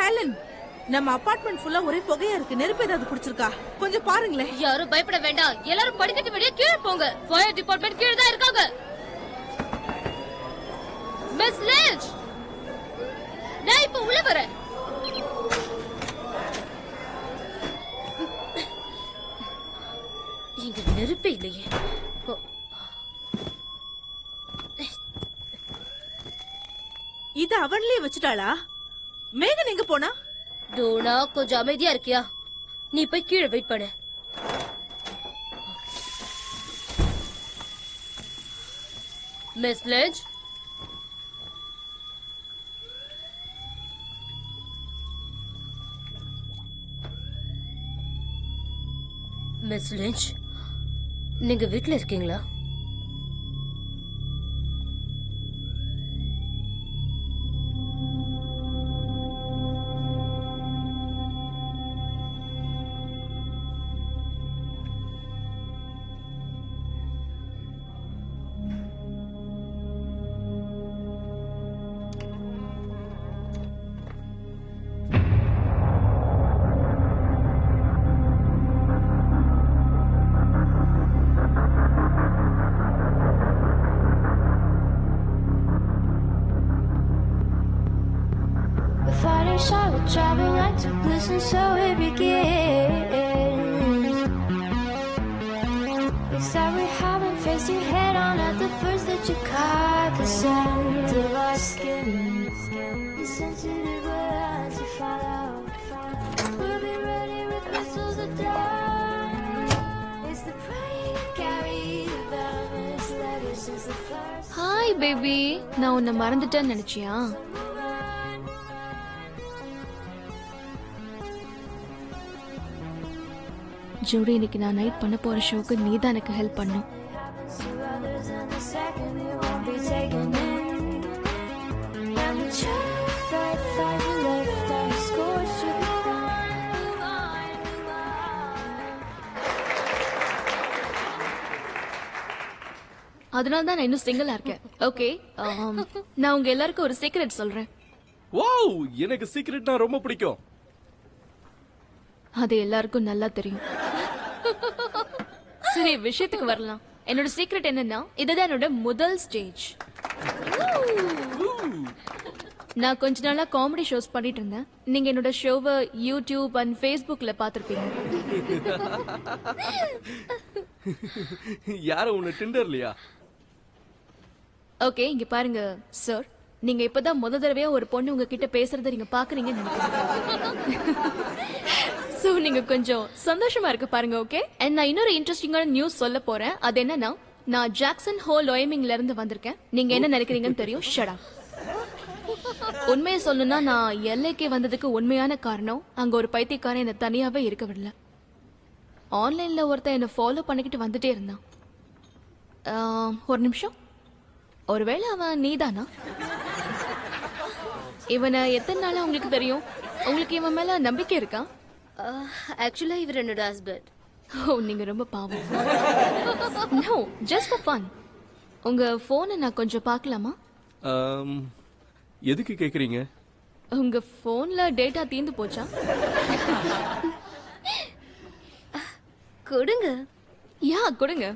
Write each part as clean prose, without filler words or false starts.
Helen, நம்ம apartment ஃபுல்லா ஒரே புகையா இருக்கு. நெருப்பு ஏதாவது பிடிச்சிருக்கா? கொஞ்சம் பாருங்களேன். யாரும் பயப்பட வேண்டாம். எல்லாரும் படிக்கட்டு வெளியே கீழே போங்க. ஃபயர் டிபார்ட்மெண்ட் கீழே தான் இருக்காங்க. மிஸ் லிஞ்ச், நான் இப்ப உள்ள வரேன். இங்க நெருப்பே இல்லையே. இது அவன்லயே வச்சுட்டாளா? மேகன் எங்க போனா? டோனா, கொஞ்சம் அமைதியா இருக்கியா? நீ போய் கீழே வெயிட் பண்ணு. மிஸ் லிஞ்ச், மிஸ் லிஞ்ச், நீங்க வீட்ல இருக்கீங்களா? Shall we travel right to bliss and so it begins. We said we haven't faced your head on at the first that you caught the scent of our skin. The sensitive words you follow. We'll be ready with pistols at dawn. It's the pride that carries the venomous letter since the first. Hi baby, நான் உன்னை மறந்துட்டேன்னு நினைச்சியா? ஜோடி, இன்னைக்கு நான் night பண்ண போற ஷோக்கு நீ தான் எனக்கு ஹெல்ப் பண்ணும். அதனால தான் நான் இன்னும் சிங்கிளா இருக்கேன். ஓகே, நான் உங்க எல்லாருக்கும் ஒரு சீக்ரெட் சொல்றேன். வாவ், எனக்கு சீக்ரெட்னா ரொம்ப பிடிக்கும். அது எல்லாருக்கும் நல்லா தெரியும். சரி, விஷயத்துக்கு வரலாம். என்னோட சீக்ரெட் என்னன்னா, இதுதான் என்னோட முதல் ஸ்டேஜ். நான் கொஞ்ச நாளா காமெடி ஷோஸ் பண்ணிட்டு இருந்தேன். நீங்க என்னோட ஷோவை யூடியூப் அண்ட் ஃபேஸ்புக்ல பாத்திருப்பீங்க. யாரும் உன்னை டிண்டர்லையா? ஓகே, இங்க பாருங்க சார், நீங்க இப்பதான் முத தடவையா ஒரு பொண்ணு உங்ககிட்ட பேசுறத நீங்க பாக்குறீங்கன்னு நினைக்கிறேன். சோ நீங்க கொஞ்சம் சந்தோஷமா இருக்கு பாருங்க. ஓகே, அண்ட் நான் இன்னொரு இன்ட்ரெஸ்டிங்கான நியூஸ் சொல்ல போறேன். அது என்னன்னா, நான் ஜாக்சன் ஹோல் ஒயமிங்ல இருந்து வந்திருக்கேன். நீங்க என்ன நினைக்கிறீங்கன்னு தெரியும். Shut up. உண்மையை சொல்லணும்னா, நான் எல்லைக்கு வந்ததுக்கு உண்மையான காரணம், அங்க ஒரு பைத்தியக்காரன் என்ன தனியாவே இருக்க விடல. ஆன்லைன்ல ஒருத்தன் என்ன ஃபாலோ பண்ணிக்கிட்டு வந்துட்டே இருந்தான். ஒரு நிமிஷம், ஒருவேளை அவன் நீதானா? இவனை எத்தனை நாளா உங்களுக்கு தெரியும்? உங்களுக்கு இவன் மேல நம்பிக்கை இருக்கா? ஆக்சுவலா இவர் என்னோட ஹஸ்பண்ட். ஓ, நீங்க ரொம்ப பாவம். No, just for fun. உங்க போனை நான் கொஞ்சம் பார்க்கலாமா? எதுக்கு கேக்குறீங்க? உங்க போன்ல டேட்டா தீந்து போச்சா? கொடுங்க. யா, கொடுங்க.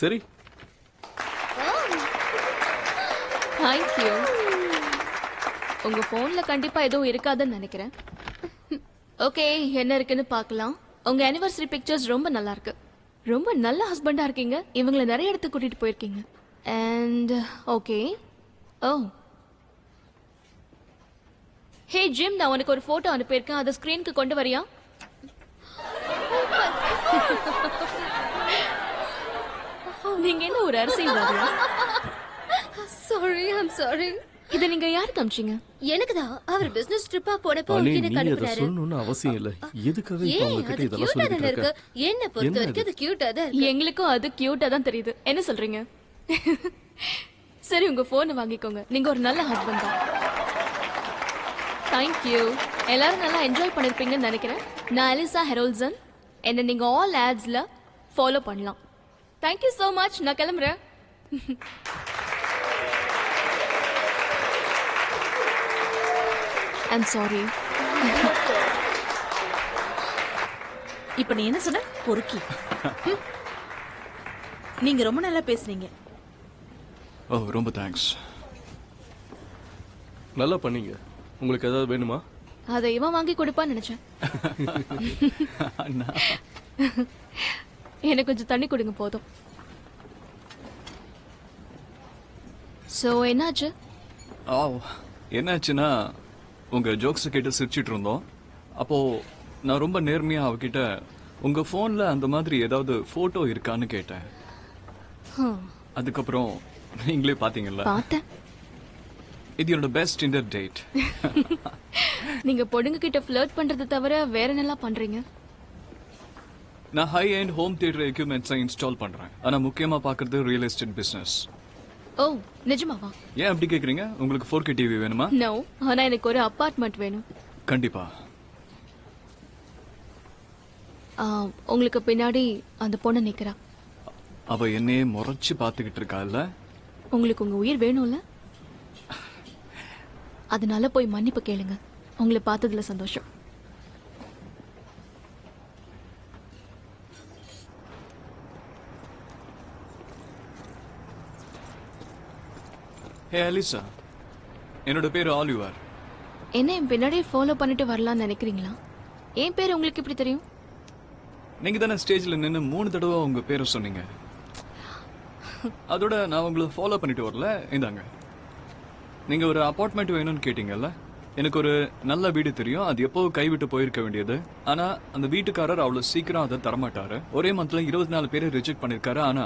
சரி. Thank you. உங்க போன்ல கண்டிப்பா எதுவும் இருக்காதுன்னு நினைக்கிறேன். ஓகே, என்ன இருக்குன்னு பார்க்கலாம். உங்க anniversary பிக்சர்ஸ் ரொம்ப நல்லா இருக்கு. ரொம்ப நல்ல ஹஸ்பண்டா இருக்கீங்க. இவங்களை நிறைய இடத்துக்கு கூட்டிட்டு போயிருக்கீங்க. And okay, oh hey Jim, நான் உனக்கு ஒரு போட்டோ அனுப்பியிருக்கேன். அதை ஸ்கிரீனுக்கு கொண்டு வரியா? நீங்க என்ன ஒரு அரசியல்வாதியா? Sorry, I'm sorry. இத நீங்க யாருக்கு அனுப்பிச்சீங்க? எனக்குதான். அவர் பிசினஸ் ட்ரிப்பா போனப்போ எனக்கு அனுப்புனாரு. சொல்லணும்னு அவசியம் இல்ல. எதுக்காக இப்ப உங்க கிட்ட இதெல்லாம் சொல்லிட்டு இருக்கு? என்ன பொறுத்த வரைக்கும் அது கியூட்டா தான் இருக்கு. எங்களுக்கும் அது கியூட்டா தான் தெரியுது. என்ன சொல்றீங்க? சரி, உங்க போனை வாங்கிக்கோங்க. நீங்க ஒரு நல்ல ஹஸ்பண்ட் தான். Thank you. எல்லாரும் நல்லா என்ஜாய் பண்ணிருப்பீங்கன்னு நினைக்கிறேன். நான் அலிசா ஹெரோல்சன். என்ன நீங்க ஆல் ஆட்ஸ்ல ஃபாலோ பண்ணலாம். Thank you so much. நான் கிளம்புறேன். I'm sorry. இப்ப நீ என்ன சொன்ன? பொறுக்கி. நீங்க ரொம்ப நல்லா பேசுனீங்க. ஓ ரொம்ப தேங்க்ஸ். நல்லா பண்ணீங்க. உங்களுக்கு ஏதாவது வேணுமா? அதை இவன் வாங்கி கொடுப்பான்னு நினைச்சேன். எனக்கு கொஞ்சம் தண்ணி கொடுங்க போதும். சோ என்னாச்சு? ஓ என்னாச்சுன்னா உங்க ஜோக்ஸை கேட்டு சிரிச்சிட்டு இருந்தோம். அப்போ நான் ரொம்ப நேர்மையா அவகிட்ட உங்க போன்ல அந்த மாதிரி ஏதாவது போட்டோ இருக்கான்னு கேட்டேன். அதுக்கப்புறம் நீங்களே பாத்தீங்கல்ல. பார்த்தேன். இது என்னோட பெஸ்ட் டிண்டர் டேட். நீங்க பொண்ணுங்க கிட்ட ஃப்ளர்ட் பண்றதை தவிர வேற என்னெல்லாம் பண்றீங்க? நான் ஹை எண்ட் ஹோம் தியேட்டர் எக்யூப்மெண்ட்ஸை இன்ஸ்டால் பண்றேன். ஆனா முக்கியமா பாக்குறது ரியல் எஸ்டேட் பிசினஸ். ஓ நிஜமாவா? ஏன் அப்படி கேக்குறீங்க? உங்களுக்கு 4K டிவி வேணுமா? நோ, ஆனா எனக்கு ஒரு அபார்ட்மெண்ட் வேணும். கண்டிப்பா. உங்களுக்கு பின்னாடி அந்த பொண்ணு நிக்கிறா. அவ என்னையே முறைச்சு பாத்துக்கிட்டு இருக்கா இல்ல? உங்களுக்கு உங்க உயிர் வேணும்ல? அதனால போய் மன்னிப்பு கேளுங்க. உங்களை பார்த்ததுல சந்தோஷம். ஹே அலிசா, என்னோட பேரு ஆலிவர். என்ன என் பின்னாடியே ஃபாலோ பண்ணிட்டு வரலாம்னு நினைக்கிறீங்களா? என் பேர் உங்களுக்கு எப்படி தெரியும்? நீங்க தானே ஸ்டேஜ்ல நின்னு 3 தடவை உங்க பேரை சொன்னீங்க. அதோட நான் உங்களை ஃபாலோ பண்ணிட்டு வரல. இந்தாங்க. நீங்க ஒரு அபார்ட்மெண்ட் வேணும்னு கேட்டீங்கல்ல. எனக்கு ஒரு நல்ல வீடு தெரியும். அது எப்போ கைவிட்டு போயிருக்க வேண்டியது. ஆனா அந்த வீட்டுக்காரர் அவ்வளவு சீக்கிரம் அதை தரமாட்டாரு. ஒரே மந்த்ல 24 பேரை ரிஜெக்ட் பண்ணிருக்காரு. ஆனா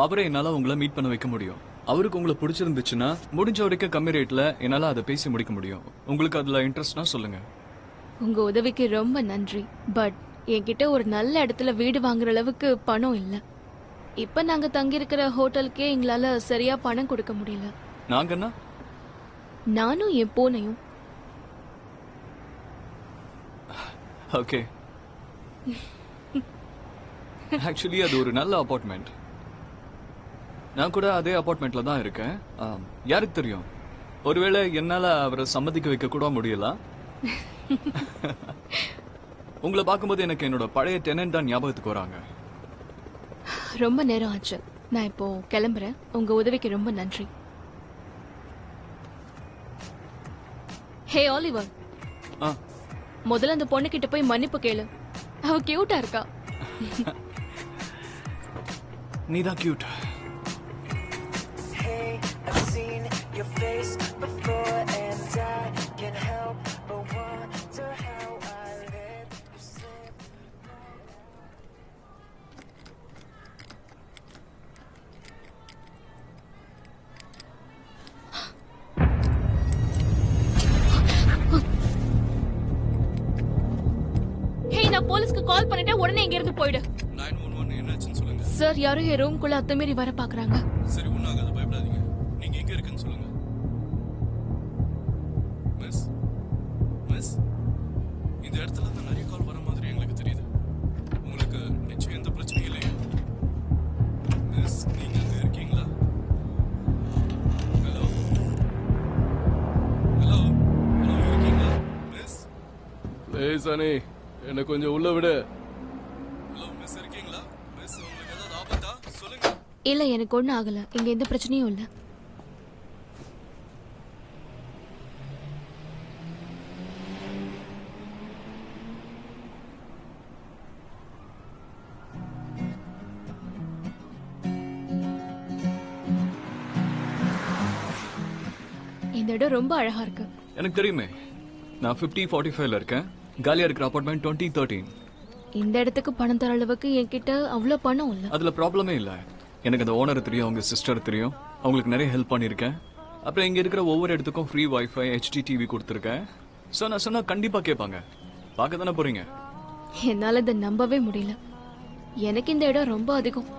அவரே என்னால உங்களை மீட் பண்ண வைக்க முடியும். அவருக்கு உங்களை பிடிச்சிருந்துச்சுன்னா முடிஞ்ச வரைக்கும் கம்மி ரேட்ல என்னால அதை பேசி முடிக்க முடியும். உங்களுக்கு அதுல இன்ட்ரெஸ்ட்னா சொல்லுங்க. உங்க உதவிக்கு ரொம்ப நன்றி. பட் என்கிட்ட ஒரு நல்ல இடத்துல வீடு வாங்குற அளவுக்கு பணம் இல்ல. இப்ப நாங்க தங்கி இருக்கிற ஹோட்டலுக்கே எங்களால சரியா பணம் கொடுக்க முடியல. நாங்கன்னா நானும் என் பூனையும். ஓகே. ஆக்சுவலி அது ஒரு நல்ல அபார்ட்மெண்ட். நான் கூட அதே அபார்ட்மெண்ட்ல தான் இருக்கேன். யாருக்கு தெரியும், ஒருவேளை என்னால அவரை சம்மதிக்க வைக்க கூட முடியல. உங்களை பார்க்கும்போது எனக்கு என்னோட பழைய டெனன்ட் தான் ஞாபகத்துக்கு வராங்க. ரொம்ப நேரம் ஆச்சு. நான் இப்போ கிளம்புறேன். உங்க உதவிக்கு ரொம்ப நன்றி. ஹே ஆலிவர், முதல்ல அந்த பொண்ணு கிட்ட போய் மன்னிப்பு கேளு. அவ கியூட்டா இருக்கா. நீதான் cute. I've seen your face before and I can't help but wonder how I let you slip. ஹே, நான் போலீஸ்க்கு கால் பண்ணிட்டேன். உடனே இங்க இருந்து போயிடு. 911 என்னாச்சுன்னு சொல்லுங்க. சார், யாரோ என் ரூம்குள்ள அத்துமீறி வர பாக்குறாங்க. சரி, ஒண்ணாகாத, பயப்படாதீங்க. நீங்க எங்க இருக்குன்னு சொல்லுங்க. மிஸ் மிஸ், இந்த இடத்துல தான் நிறைய கால் வர மாதிரி எங்களுக்கு தெரியுது. உங்களுக்கு நிச்சயம் எந்த பிரச்சனையும் இல்லையா? மிஸ், நீங்க அங்க இருக்கீங்களா? ஹலோ ஹலோ ஹலோ, இருக்கீங்களா மிஸ்? ப்ளீஸ் அனி, என்ன கொஞ்சம் உள்ள விடு. ஹலோ மிஸ், இருக்கீங்களா மிஸ்? உங்களுக்கு ஏதாவது ஆபத்தா? சொல்லுங்க. இல்ல, எனக்கு ஒண்ணும் ஆகல. இங்க எந்த பிரச்சனையும் இல்ல. இந்த இடம் ரொம்ப அழகா இருக்கு. எனக்கு தெரியுமே. நான் 5045ல இருக்கேன். காலியா இருக்கிற அபார்ட்மெண்ட் 2013. இந்த இடத்துக்கு பணம் தர அளவுக்கு என்கிட்ட அவ்வளவு பணம் இல்ல. அதுல ப்ராப்ளமே இல்ல. எனக்கு அந்த ஓனர் தெரியும், அவங்க சிஸ்டர் தெரியும். அவங்களுக்கு நிறைய ஹெல்ப் பண்ணிருக்கேன். அப்புறம் இங்க இருக்கிற ஒவ்வொரு இடத்துக்கும் ஃப்ரீ வைஃபை, HD டிவி கொடுத்துருக்கேன். சோ நான் சொன்னா கண்டிப்பா கேட்பாங்க. பார்க்க தானே போறீங்க. என்னால இதை நம்பவே முடியல. எனக்கு இந்த இடம் ரொம்ப அதிகம்.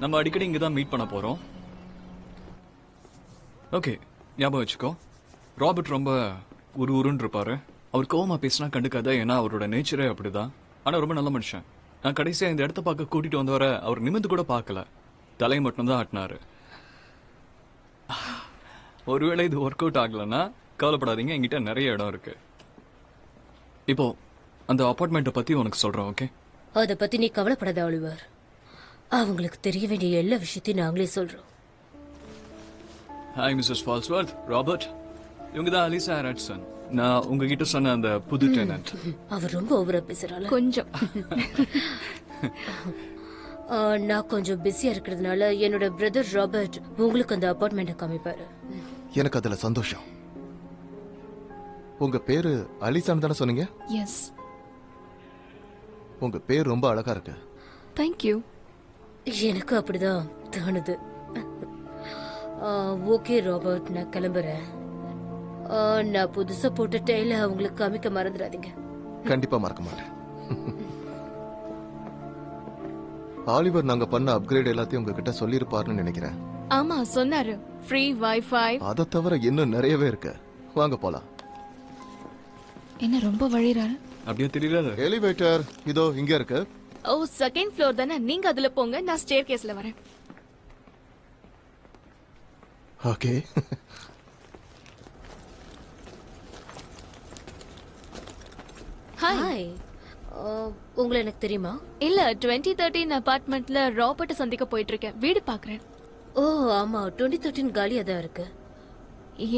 நம்ம அடிக்கடி இங்க தான் மீட் பண்ண போறோம். ஓகே, ஞாபகம் வச்சுக்கோ. ராபர்ட் ரொம்ப உருன்னு இருப்பாரு. அவர் கோவமா பேசினா கண்டுக்காத, ஏன்னா அவரோட நேச்சரே அப்படிதான். ஆனா ரொம்ப நல்ல மனுஷன். நான் கடைசியா இந்த இடத்த பார்க்க கூட்டிட்டு வந்தவரை அவர் நிமிந்து கூட பார்க்கல, தலையை மட்டும் தான் ஆட்டினாரு. ஒருவேளை இது ஒர்க் அவுட் ஆகலன்னா கவலைப்படாதீங்க, என்கிட்ட நிறைய இடம் இருக்கு. இப்போ அந்த அபார்ட்மெண்ட்டை பத்தி உனக்கு சொல்றேன், ஓகே? அத பத்தி நீ கவலைப்படாத ஆலிவர். அவங்களுக்கு தெரிய வேண்டிய எல்லா விஷயத்தையும் நாங்களே சொல்றோம். Hi Mrs Falsworth, Robert. இவங்க தான் அலிசா ஹாரட்சன். நான் உங்ககிட்ட சொன்ன அந்த புது டெனன்ட். அவர் ரொம்ப ஓவரா பேசுறாள். கொஞ்சம் நான் கொஞ்சம் பிஸியா இருக்கிறதுனால என்னோட பிரதர் ராபர்ட் உங்களுக்கு அந்த அபார்ட்மெண்ட்டை காமிப்பாரு. எனக்கு அதுல சந்தோஷம். உங்க பேரு அலிசான்னு தானே சொன்னீங்க? எஸ். உங்க பேர் ரொம்ப அழகா இருக்கு. தேங்க்யூ. எனக்கு அப்படிதான் தோணுது. ஓகே ராபர்ட், நான் கிளம்புறேன். நான் புதுசா போட்ட டெய்ல அவங்களுக்கு காமிக்க மறந்துடாதீங்க. கண்டிப்பா மறக்க மாட்டேன். ஆலிவர் நாங்க பண்ண அப்கிரேட் எல்லாத்தையும் உங்ககிட்ட சொல்லியிருப்பாருன்னு நினைக்கிறேன். ஆமா சொன்னாரு. Free wifi. அதை தவிர இன்னும் நிறையவே இருக்கு. வாங்க போலாம். என்ன ரொம்ப வழிறாரு? அப்படியே தெரியல. எலிவேட்டர் இதோ இங்க இருக்கு. ஓ, செகண்ட் ஃப்ளோர் தானே. நீங்க அதுல போங்க, நான் ஸ்டேர் கேஸ்ல வரேன். ஓகே. ஹாய். உங்களை எனக்கு தெரியுமா? இல்ல, 2013 அபார்ட்மெண்ட்ல ராபர்ட் சந்திக்க போயிட்டு இருக்கேன். வீடு பாக்குறேன். ஓ ஆமா, 2013 காலியா தான் இருக்கு.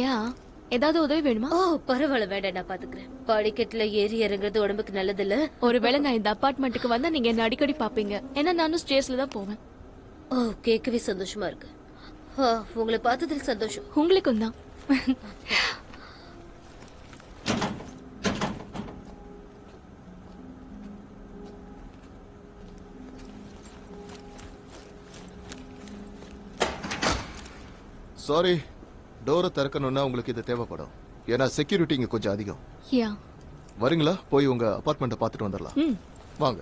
ஏன், ஏதாவது உதவி வேணுமா? ஓ பரவாயில்ல, வேண்டாம், நான் பாத்துக்கிறேன். படிக்கட்டுல ஏறி இறங்குறது உடம்புக்கு நல்லது இல்ல. ஒருவேளை நான் இந்த அபார்ட்மெண்ட்டுக்கு வந்தா நீங்க என்ன அடிக்கடி பாப்பீங்க. ஏன்னா நானும் ஸ்டேர்ஸ்ல தான் போவேன். ஓ, கேட்கவே சந்தோஷமா இருக்கு. உங்களை பார்த்ததில் சந்தோஷம். உங்களுக்கும் தான். சாரி, டோரை திறக்கணும்னா உங்களுக்கு இது தேவைப்படும். ஏன்னா செக்யூரிட்டி இங்க கொஞ்சம் அதிகம். யா. வரீங்களா? போய் உங்க அபார்ட்மெண்ட்டை பார்த்துட்டு வந்துடலாம். வாங்க.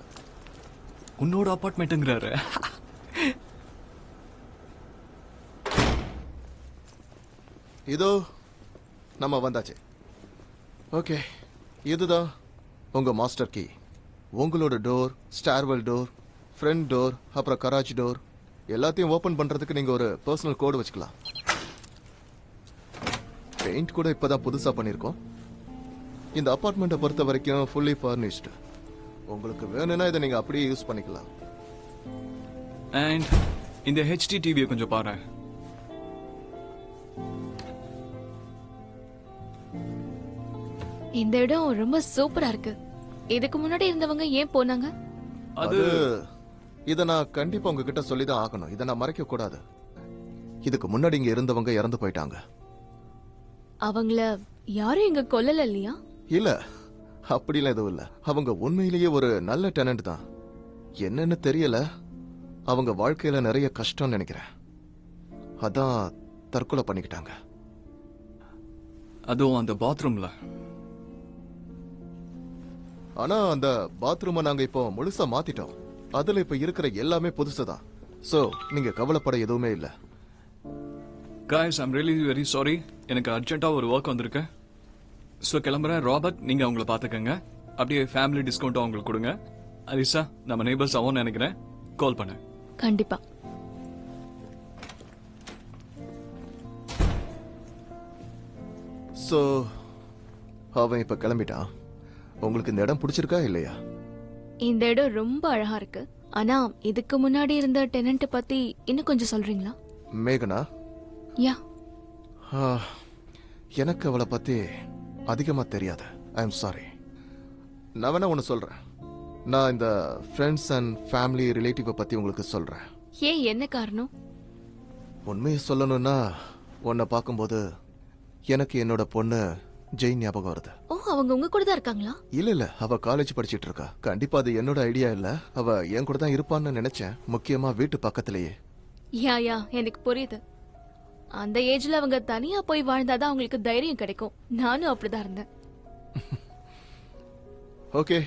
உன்னோட அபார்ட்மெண்ட்டுங்கிறாரு. இதோ நம்ம வந்தாச்சு. ஓகே, இதுதான் உங்க மாஸ்டர் கீ. உங்களோட door, Starwell door, front door, அப்புறம் கராஜ் டோர் எல்லாத்தையும் ஓபன் பண்றதுக்கு நீங்க ஒரு பர்சனல் கோடு வச்சுக்கலாம். பெயிண்ட் கூட இப்பதான் புதுசா பண்ணிருக்கோம். இந்த அபார்ட்மெண்ட்டை பொறுத்த வரைக்கும் ஃபுல்லி ஃபர்னிஷ்டு. உங்களுக்கு வேணும்னா இதை நீங்க அப்படியே யூஸ் பண்ணிக்கலாம். அண்ட் இந்த ஹெச்டி டிவியை கொஞ்சம் பாரு. இந்த இடம் ரொம்ப சூப்பரா இருக்கு. இதுக்கு முன்னாடி இருந்தவங்க ஏன் போனாங்க? அது இத நான் கண்டிப்பா உங்ககிட்ட சொல்லிதான் ஆகணும். இதை நான் மறைக்க கூடாது. இதுக்கு முன்னாடி இங்க இருந்தவங்க இறந்து போயிட்டாங்க. அவங்கள யாரும் இங்க கொல்லல இல்லையா? இல்ல, அப்படிலாம் எதுவும் இல்ல. அவங்க உண்மையிலேயே ஒரு நல்ல டெனன்ட் தான். என்னன்னு தெரியல, அவங்க வாழ்க்கையில நிறைய கஷ்டம் நினைக்கிறேன். அதான் தற்கொலை பண்ணிக்கிட்டாங்க. அதுவும் அந்த பாத்ரூம்ல. ஆனா அந்த பாத்ரூமை நாங்க இப்போ முழுசா மாத்திட்டோம். அதுல இப்ப இருக்கிற எல்லாமே புதுசுதான். சோ நீங்க கவலைப்பட எதுவுமே இல்ல. Guys, I'm really very sorry. எனக்கு அர்ஜென்ட்டா ஒரு ஒர்க் வந்திருக்கு. ஸோ கிளம்புறேன். ராபர்ட், நீங்க அவங்கள பாத்துக்கங்க. அப்படியே ஃபேமிலி டிஸ்கவுண்ட் அவங்களுக்கு கொடுங்க. அலிசா, நம்ம நெய்பர்ஸ் ஆகும் நினைக்கிறேன். கால் பண்ணு. கண்டிப்பா. சோ அவன் இப்ப கிளம்பிட்டான். உங்களுக்கு இந்த இடம் பிடிச்சிருக்கா இல்லையா? இந்த இடம் ரொம்ப அழகா இருக்கு. ஆனா இதுக்கு முன்னாடி இருந்த டெனன்ட் பத்தி இன்னும் கொஞ்சம் சொல்றீங்களா? மேகனா? யா. எனக்கு அவளை பத்தி அதிகமா தெரியாது. I am sorry. நான் வேணா ஒன்னு சொல்றேன். நான் இந்த ஃப்ரெண்ட்ஸ் அண்ட் ஃபேமிலி ரிலேட்டிவ பத்தி உங்களுக்கு சொல்றேன். ஏன், என்ன காரணம்? உண்மையை சொல்லணும்னா உன்னை பார்க்கும்போது எனக்கு என்னோட பொண்ணு ஜெயின் ஞாபகம் வருது. ஓ, அவங்க உங்க கூட தான் இருக்காங்களா? இல்ல, அவ காலேஜ் படிச்சிட்டு இருக்கா. கண்டிப்பா அது என்னோட ஐடியா இல்ல. அவ என் கூட தான் இருப்பான்னு நினைச்சேன். முக்கியமா வீட்டு பக்கத்திலேயே. யா, எனக்கு புரியுது. அந்த ஏஜ்ல அவங்க தனியா போய் வாழ்ந்தாதான் அவங்களுக்கு தைரியம் கிடைக்கும். நானும் அப்படிதான் இருந்தேன். ஓகே,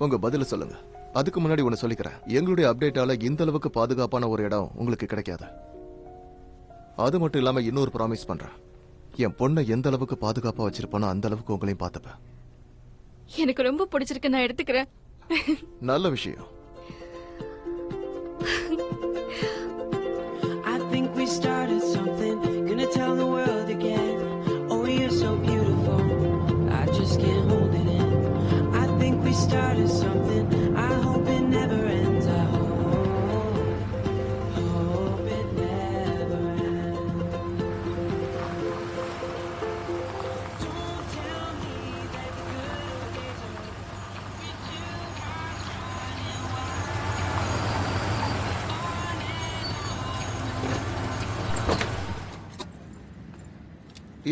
உங்க பதில சொல்லுங்க. அதுக்கு முன்னாடி ஒன்னு சொல்லிக்கிறேன். எங்களுடைய அப்டேட்டால இந்த அளவுக்கு பாதுகாப்பான ஒரு இடம் உங்களுக்கு கிடைக்காது. அது மட்டும் இல்லாம இன்னொரு ப்ராமிஸ் பண்றேன். என் பொண்ணை எந்த அளவுக்கு பாதுகாப்பா வச்சிருப்பானோ அந்த அளவுக்கு உங்களையும் பார்த்துப்பேன். எனக்கு ரொம்ப பிடிச்சிருக்கு, நான் எடுத்துக்கிறேன். நல்ல விஷயம். I think we started something, gonna tell the world again. Oh, you're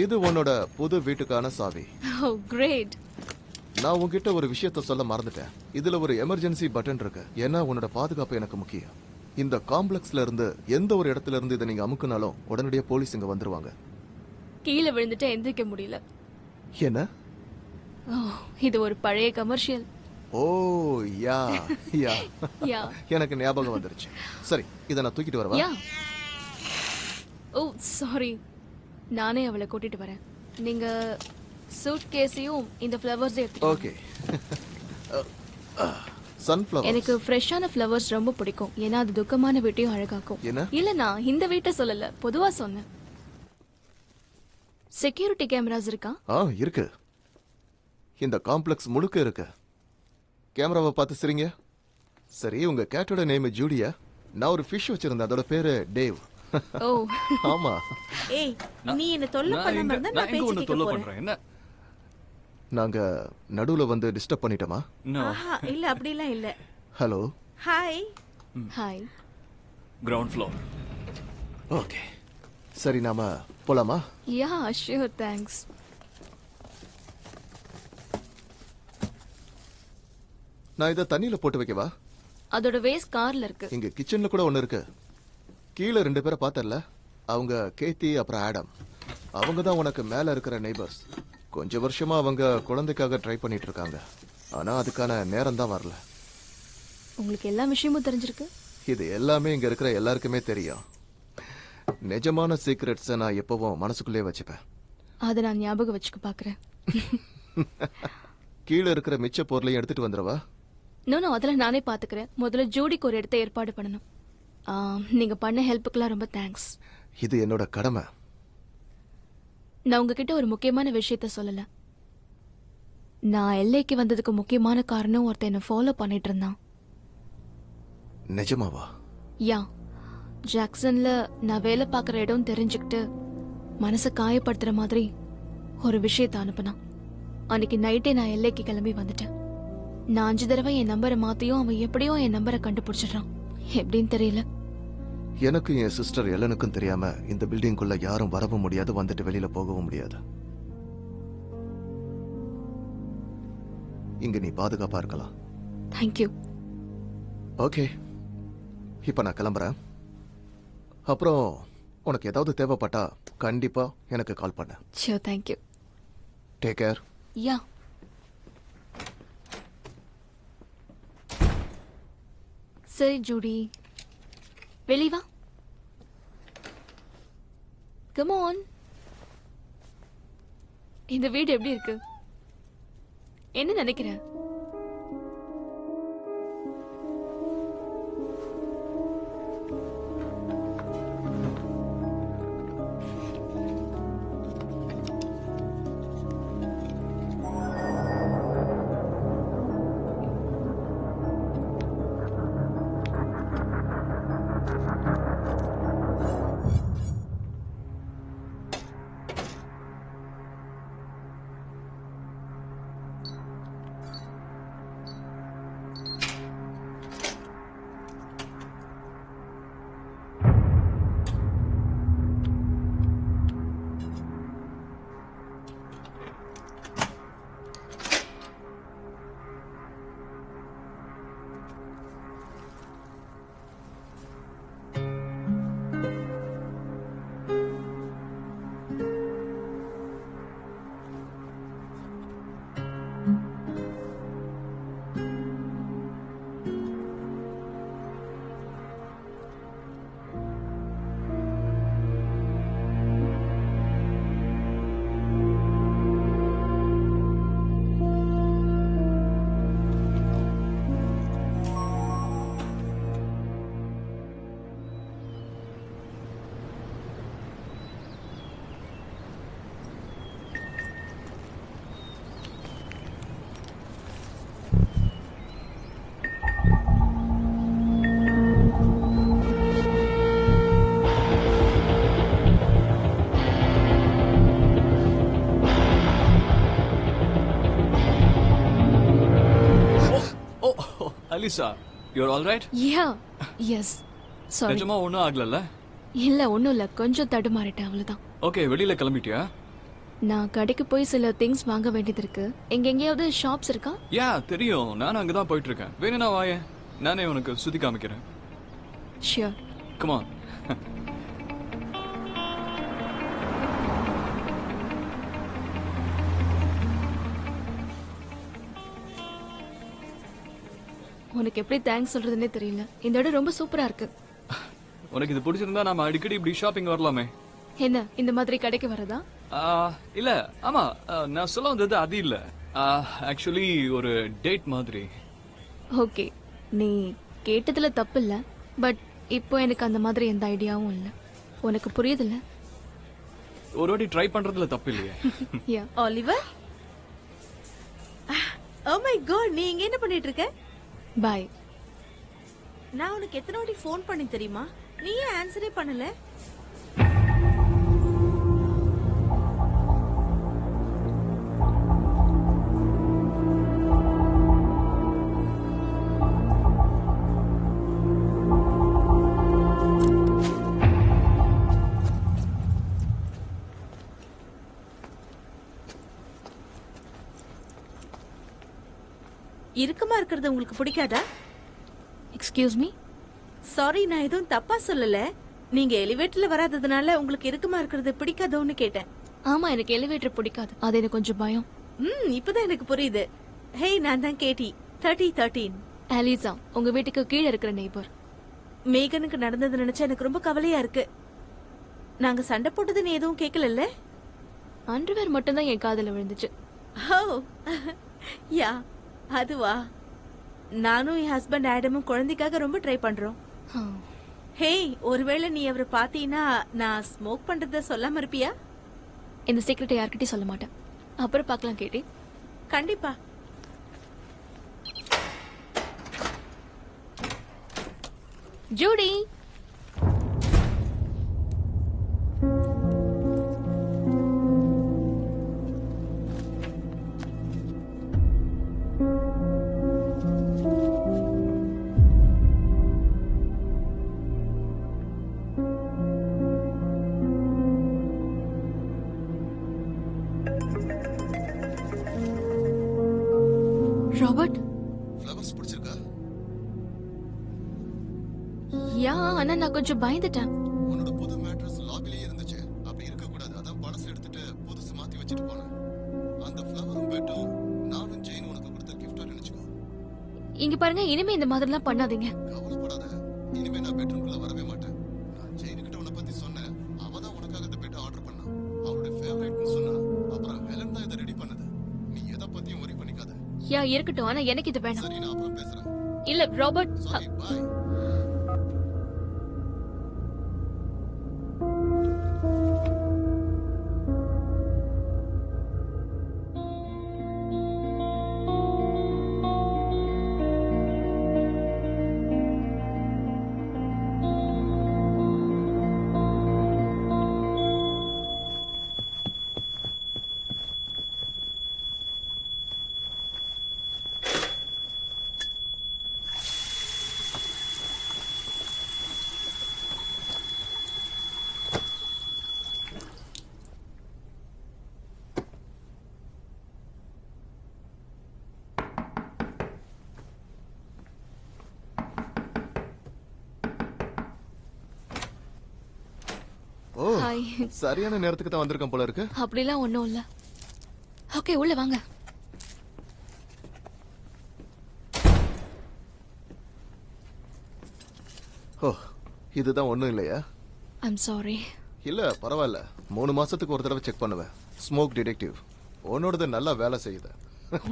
இது உன்னோட புது வீட்டுக்கான சாவி. ஓ கிரேட். நான் உன்கிட்ட ஒரு விஷயத்த சொல்ல மறந்துட்டேன். இதுல ஒரு எமர்ஜென்சி பட்டன் இருக்கு. ஏன்னா உன்னோட பாதுகாப்பு எனக்கு முக்கியம். இந்த காம்ப்ளெக்ஸ்ல இருந்து எந்த ஒரு இடத்துல இருந்து இதை நீங்க அமுக்குனாலும் உடனடியா போலீஸ் இங்க வந்துருவாங்க. கீழே விழுந்துட்டு எந்திரிக்க முடியல. என்ன? ஓ இது ஒரு பழைய கமர்ஷியல். ஓ யா யா யா எனக்கு ஞாபகம் வந்துருச்சு. சரி, இதை நான் தூக்கிட்டு வரவா? யா. ஓ சாரி, நானே அவளை கூட்டிட்டு வரேன். நீங்க சூட் கேஸையும் இந்த ஃப்ளவர்ஸையும் எடுத்துட்டு வாங்க. ஓகே. சன்ஃப்ளவர். எனக்கு ஃப்ரெஷ்ஷான ஃப்ளவர்ஸ் ரொம்ப பிடிக்கும். ஏன்னா அது துக்கமான வீட்டையும் அழகாக்கும். என்ன? இல்ல நான் இந்த வீட்டை சொல்லல, பொதுவா சொன்னேன். செக்யூரிட்டி கேமராஸ் இருக்கா? இருக்கு. இந்த காம்ப்ளெக்ஸ் முழுக்க இருக்கு. கேமராவை பார்த்து சிரிங்க. சரி, உங்க கேட்டோட நேம் ஜூடியா? நான் ஒரு ஃபிஷ் வச்சிருந்தேன், அதோட பேரு டேவ். ஓ ஆமா. ஏய், நீ என்ன தொல்லை பண்ணாம இருந்தா நான் பேச்சு கேட்க தொல்லை போறேன். பண்றேன். என்ன? நாங்க நடுவுல வந்து டிஸ்டர்ப் பண்ணிட்டோமா? No. ஆஹா, இல்ல அப்படிலாம் இல்ல. Hello. Hi. Hi. Ground floor. Okay. சரி, நாம போலாமா? Yeah sure, thanks. நான் இதை தண்ணியில போட்டு வைக்கவா? அதோட வேஸ்ட் கார்ல இருக்கு. இங்க கிச்சன்ல கூட ஒண்ணு இருக்கு. கீழே 2 பேரை பார்த்தல, அவங்க கேத்தி அப்புறம் ஆடம். அவங்க தான் உனக்கு மேல இருக்கிற நெய்பர்ஸ். கொஞ்ச வருஷமா அவங்க குழந்தைக்காக ட்ரை பண்ணிட்டு இருக்காங்க. ஆனா அதுக்கான நேரம் தான் வரல. உங்களுக்கு எல்லா விஷயமும் தெரிஞ்சிருக்கு? இது எல்லாமே இங்க இருக்கிற எல்லாருக்குமே தெரியும். நிஜமான சீக்ரெட்ஸை நான் எப்பவும் மனசுக்குள்ளே வச்சுப்பேன். அதை நான் ஞாபகம் வச்சுக்க பாக்குறேன். கீழே இருக்கிற மிச்ச பொருளையும் எடுத்துட்டு வந்துடவா? நோ, அதெல்லாம் நானே பாத்துக்கிறேன். முதல்ல ஜோடிக்கு ஒரு இடத்த ஏற்பாடு பண்ணணும். நீங்க பண்ண ஹெல்ப்புக்கெல்லாம் ரொம்ப தேங்க்ஸ். இது என்னோட கடமை. நான் உங்ககிட்ட ஒரு முக்கியமான விஷயத்த சொல்லல. நான் எல்லைக்கு வந்ததுக்கு முக்கியமான காரணம் ஒருத்தன் என்ன ஃபாலோ பண்ணிட்டு இருந்தான். நிஜமாவா? யா, ஜாக்சன்ல நான் வேலை பார்க்குற இடம் தெரிஞ்சுக்கிட்டு மனசை காயப்படுத்துற மாதிரி ஒரு விஷயத்த அனுப்புனான். அன்னைக்கு நைட்டே நான் எல்லைக்கு கிளம்பி வந்துட்டேன். நான் 5 தடவை என் நம்பரை மாத்தியும் அவன் எப்படியோ என் நம்பரை கண்டுபிடிச்சிடுறான். எப்படின்னு தெரியல. எனக்கும் என் சிஸ்டர் எலனுக்கும் தெரியாம இந்த பில்டிங்குள்ள யாரும் வரவும் முடியாது, வந்துட்டு வெளியில போகவும் முடியாது. இங்க நீ பாதுகாப்பா இருக்கலாம். தேங்க்யூ. ஓகே, இப்ப நான் கிளம்புறேன். அப்புறம் உனக்கு ஏதாவது தேவைப்பட்டா கண்டிப்பா எனக்கு கால் பண்ண. Sure, thank you. Take care. Yeah. சரி ஜூடி, வெளிய வா. Come on. இந்த வீடு எப்படி இருக்கு? என்ன நினைக்கிற? Alyssa, you're all right? Yeah, yes. Sorry. நிஜமா ஒண்ணும் ஆகலல்ல? இல்ல, ஒண்ணும் இல்ல. கொஞ்சம் தடுமாறிட்டேன், அவ்வளவுதான். ஓகே, வெளியில கிளம்பிட்டியா? நான் கடைக்கு போய் சில திங்ஸ் வாங்க வேண்டியது இருக்கு. எங்க எங்கேயாவது ஷாப்ஸ் இருக்கா? யா தெரியும், நானும் அங்கதான் போயிட்டு இருக்கேன். வேணும்னா வாயேன், நானே உனக்கு சுத்தி காமிக்கிறேன். ஷியோர். கமான். உனக்கு எப்படி தேங்க்ஸ் சொல்றதுன்னே தெரியல. இந்த இடம் ரொம்ப சூப்பரா இருக்கு. உனக்கு இது பிடிச்சிருந்தா நாம அடிக்கடி இப்படி ஷாப்பிங் வரலாமே. என்ன இந்த மாதிரி கடைக்கு வரதா? இல்ல, ஆமா, நான் சொல்ல வந்தது அது இல்ல. ஆக்சுவலி ஒரு டேட் மாதிரி. ஓகே, நீ கேட்டதுல தப்பு இல்ல. பட் இப்போ எனக்கு அந்த மாதிரி எந்த ஐடியாவும் இல்ல. உனக்கு புரியுதுல்ல? ஒரு வாட்டி ட்ரை பண்றதுல தப்பு இல்லையே. யா. ஆலிவர், ஓ மை காட், நீ இங்க என்ன பண்ணிட்டு இருக்க? பை. நான் உனக்கு எத்தனை வாட்டி ஃபோன் பண்ணி தெரியுமா? நீ ஏன் ஆன்சரே பண்ணல? இறுக்கமா இருக்கிறது உங்களுக்கு பிடிக்காதா? Excuse me. சாரி, நான் எதுவும் தப்பா சொல்லல. நீங்க எலிவேட்டர்ல வராததுனால உங்களுக்கு இறுக்கமா இருக்கிறது பிடிக்காதோன்னு கேட்டேன். ஆமா, எனக்கு எலிவேட்டர் பிடிக்காது. அது எனக்கு கொஞ்சம் பயம். இப்பதான் எனக்கு புரியுது. ஹே, நான் தான் கேட்டி, 3013. அலிசா, உங்க வீட்டுக்கு கீழே இருக்கிற நெய்பர். மேகனுக்கு நடந்தது நினைச்சா எனக்கு ரொம்ப கவலையா இருக்கு. நாங்க சண்டை போட்டது நீ எதுவும் கேட்கல? அண்டர்வேர் மட்டும் தான் என் காதுல விழுந்துச்சு. ஓ யா, அதுவா? நானும் என் ஹஸ்பண்ட் ஆடமும் குழந்தைக்காக ரொம்ப ட்ரை பண்றோம். ஹே, ஒருவேளை நீ அவரை பாத்தீங்கன்னா நான் ஸ்மோக் பண்றத சொல்லாம இருப்பியா? இந்த சீக்கிரட்டை யார்கிட்டயும் சொல்ல மாட்டேன். அப்புறம் பார்க்கலாம் கேட்டி. கண்டிப்பா. Judy, Robert. ஃப்ளவர்ஸ் பிடிச்சிருக்கா? யா, ஆனா நான் கொஞ்சம் பயந்துட்டேன். உன்னோட புது மேட்ரஸ் லாபிலேயே இருந்துச்சு. அப்படி இருக்க கூடாது. அதான் பழசு எடுத்துட்டு புதுசு மாத்தி வச்சிட்டு போனேன். அந்த ஃப்ளவரும் பெட்டும் நானும் ஜெயின் உனக்கு கொடுத்த கிஃப்டா நினைச்சுக்கோ. இங்க பாருங்க, இனிமே இந்த மாதிரிலாம் பண்ணாதீங்க. கவலைப்படாத, இனிமே நான் பெட்ரூம்குள்ள வரவே மாட்டேன். நான் ஜெயின் கிட்ட உன்னை பத்தி சொன்னேன். அவ தான் உனக்காக இந்த பெட் ஆர்டர் பண்ணா. அவளுடைய ஃபேவரட்னு சொன்னா. அப்புறம் ஹெலன் தான் இதை ரெடி பண்ணது. நீ எதை பத்தியும் worry பண்ணிக்காத. யா, இருக்கட்டும். ஆனா எனக்கு இது வேணாம். சரி, நான் அப்புறம் பேசுறேன். இல்ல Robert. Sorry, bye. Oh, hi. சரியான நேரத்துக்கு தான் வந்திருக்கேன் போல இருக்கு. அப்படிலாம் ஒண்ணும் இல்ல. ஓகே, உள்ள வாங்க. ஓ, இதுதான் ஒண்ணும் இல்லையா? I'm sorry. இல்ல, பரவாயில்ல. 3 மாசத்துக்கு ஒரு தடவை செக் பண்ணுவேன். Smoke detective. உன்னோடது நல்லா வேலை செய்யுது.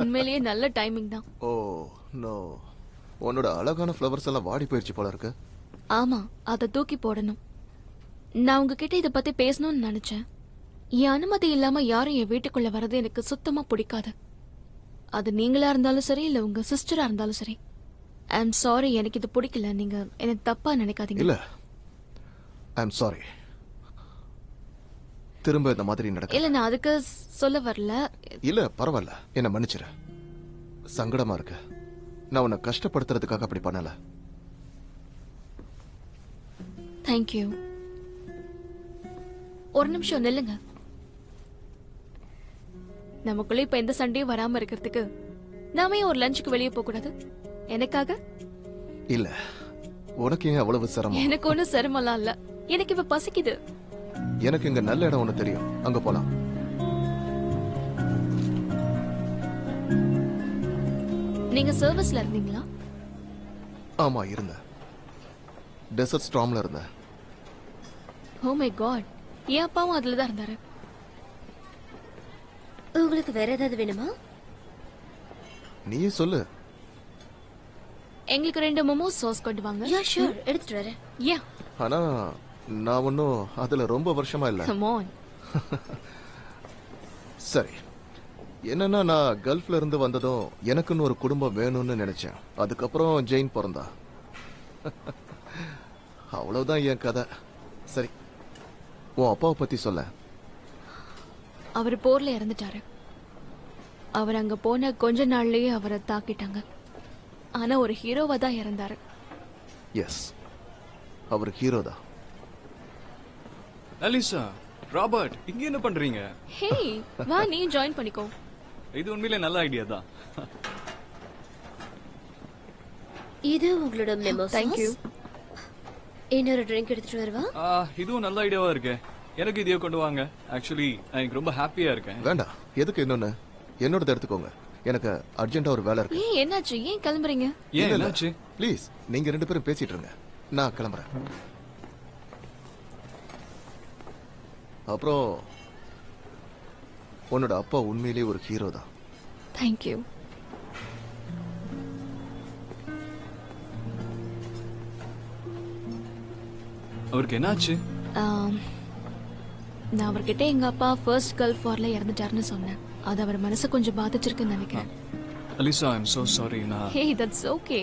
உண்மையிலேயே நல்ல டைமிங் தான். ஓ நோ, உன்னோட அழகான ஃப்ளவர்ஸ் எல்லாம் வாடி போயிருச்சு போல இருக்கு. ஆமா, அதை தூக்கி போடணும். நான் உங்ககிட்ட இத பத்தி பேசணும்னு நினைச்சேன். என் அனுமதி இல்லாம யாரும் என் வீட்டுக்குள்ள வர்றது எனக்கு சுத்தமா பிடிக்காது. அது நீங்களா இருந்தாலும் சரி, இல்ல உங்க சிஸ்டரா இருந்தாலும் சரி. ஐம் சாரி, எனக்கு இது பிடிக்கல. நீங்க என்ன தப்பா நினைக்காதீங்க. இல்ல, ஐம் சாரி. திரும்ப இந்த மாதிரி நடக்க. இல்ல, நான் அதுக்கு சொல்ல வரல. இல்ல, பரவாயில்ல, என்ன மன்னிச்சிரு. சங்கடமா இருக்கு. நான் உன்னை கஷ்டப்படுத்துறதுக்காக அப்படி பண்ணல. தேங்க்யூ. ஒரு நிமிஷம் நில்லுங்க. நமக்குள்ள இப்ப எந்த சண்டையும் வராம இருக்கிறதுக்கு நாம ஏன் ஒரு லஞ்சுக்கு வெளியே போக கூடாது? எனக்காக? இல்ல, உனக்கு ஏன் அவ்வளவு சிரமம்? எனக்கு ஒண்ணும் சிரமம்லாம் இல்ல. எனக்கு இப்ப பசிக்குது. எனக்கு இங்க நல்ல இடம் ஒண்ணு தெரியும், அங்க போலாம். நீங்க சர்வீஸ்ல இருந்தீங்களா? ஆமா, இருந்தேன். டெசர்ட் ஸ்டார்ம்ல இருந்தேன். ஓ மை காட், என் அப்பாவும் அதுல தான் இருந்தாரு. உங்களுக்கு வேற ஏதாவது வேணுமா? நீயே சொல்லு. எங்களுக்கு 2 மோமோஸ் சாஸ் கொண்டு வாங்க. யா ஷூர், எடுத்துட்டு வரேன். யா, ஆனா நான் ஒன்னும் அதுல ரொம்ப வருஷமா இல்ல. Come on. சரி, என்னன்னா நான் கல்ஃப்ல இருந்து வந்ததும் எனக்குன்னு ஒரு குடும்பம் வேணும்னு நினைச்சேன். அதுக்கப்புறம் ஜெயின் பிறந்தா. அவ்வளவுதான் என் கதை. சரி, உன் அப்பாவை பத்தி சொல்ல. அவர் போர்ல இறந்துட்டாரு. அவர் அங்க போன கொஞ்ச நாள்லயே அவரை தாக்கிட்டாங்க. ஆனா ஒரு ஹீரோவா தான் இறந்தாரு. எஸ், அவர் ஹீரோ தான். அலிசா, ராபர்ட், இங்க என்ன பண்றீங்க? ஹே, வா நீ ஜாயின் பண்ணிக்கோ. இது உண்மையிலே நல்ல ஐடியா தான். இது உங்களோட மெமோ. Thank you. இன்னொரு ட்ரிங்க் எடுத்துட்டு வரவா? இதுவும் நல்ல ஐடியாவா இருக்கு. எனக்கு இதையே கொண்டு வாங்க. ஆக்சுவலி எனக்கு ரொம்ப ஹாப்பியா இருக்கேன். வேண்டாம், எதுக்கு இன்னொன்னு? என்னோடது எடுத்துக்கோங்க. எனக்கு அர்ஜென்ட்டா ஒரு வேலை இருக்கு. ஏன் என்னாச்சு? ஏன் கிளம்புறீங்க? ஏன் என்னாச்சு? ப்ளீஸ், நீங்க 2 பேரும் பேசிட்டு இருங்க, நான் கிளம்புறேன். அப்புறம் உன்னோட அப்பா உண்மையிலேயே ஒரு ஹீரோ தான். Thank you. அவருக்கு என்னாச்சு? நான் அவர்கிட்ட எங்க அப்பா ஃபர்ஸ்ட் கல்ஃப் வார்ல இறந்துட்டாருன்னு சொன்னேன். அது அவர் மனசு கொஞ்சம் பாதிச்சிருக்குன்னு நினைக்கிறேன். அலிசா, ஐ அம் சோ சாரி. நான் ஹே, தட்ஸ் ஓகே.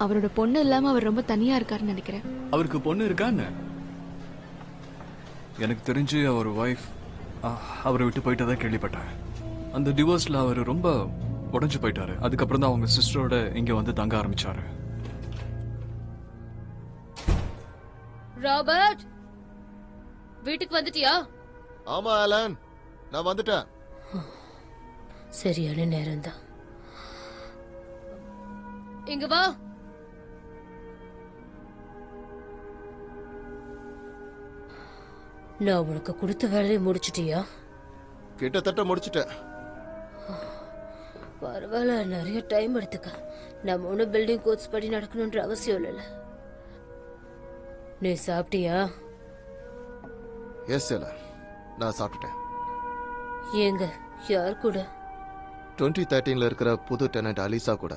அவரோட பொண்ணு இல்லாம அவர் ரொம்ப தனியா இருக்காருன்னு நினைக்கிறேன். அவருக்கு பொண்ணு இருக்கான்னு எனக்கு தெரிஞ்சு அவர் வைஃப் அவரை விட்டு போயிட்டதா கேள்விப்பட்டேன். அந்த டிவோர்ஸ்ல அவர் ரொம்ப உடைஞ்சு போயிட்டாரு. அதுக்கப்புறம் தான் அவங்க சிஸ்டரோட இங்க வந்து தங்க ஆரம்பிச்சாரு. ராபர்ட், வீட்டுக்கு வந்துட்டியா? ஆமா ஆலன், நான் வந்துட்டேன். சரியான நேரம் தான். இங்க வா. நான் உனக்கு கொடுத்த வேலையை முடிச்சிட்டியா? கிட்டத்தட்ட முடிச்சிட்டேன். பரவாயில்ல, நிறைய டைம் எடுத்துக்க. நம்ம ஒன்னும் பில்டிங் கோட்ஸ் படி நடக்கணும்ன்ற அவசியம் இல்ல. நீ சாப்பிட்டியா? எஸ் ஆலன், நான் சாப்பிட்டுட்டேன். எங்க, யார் கூட? 2013ல இருக்கிற புது டெனன்ட் அலிசா கூட.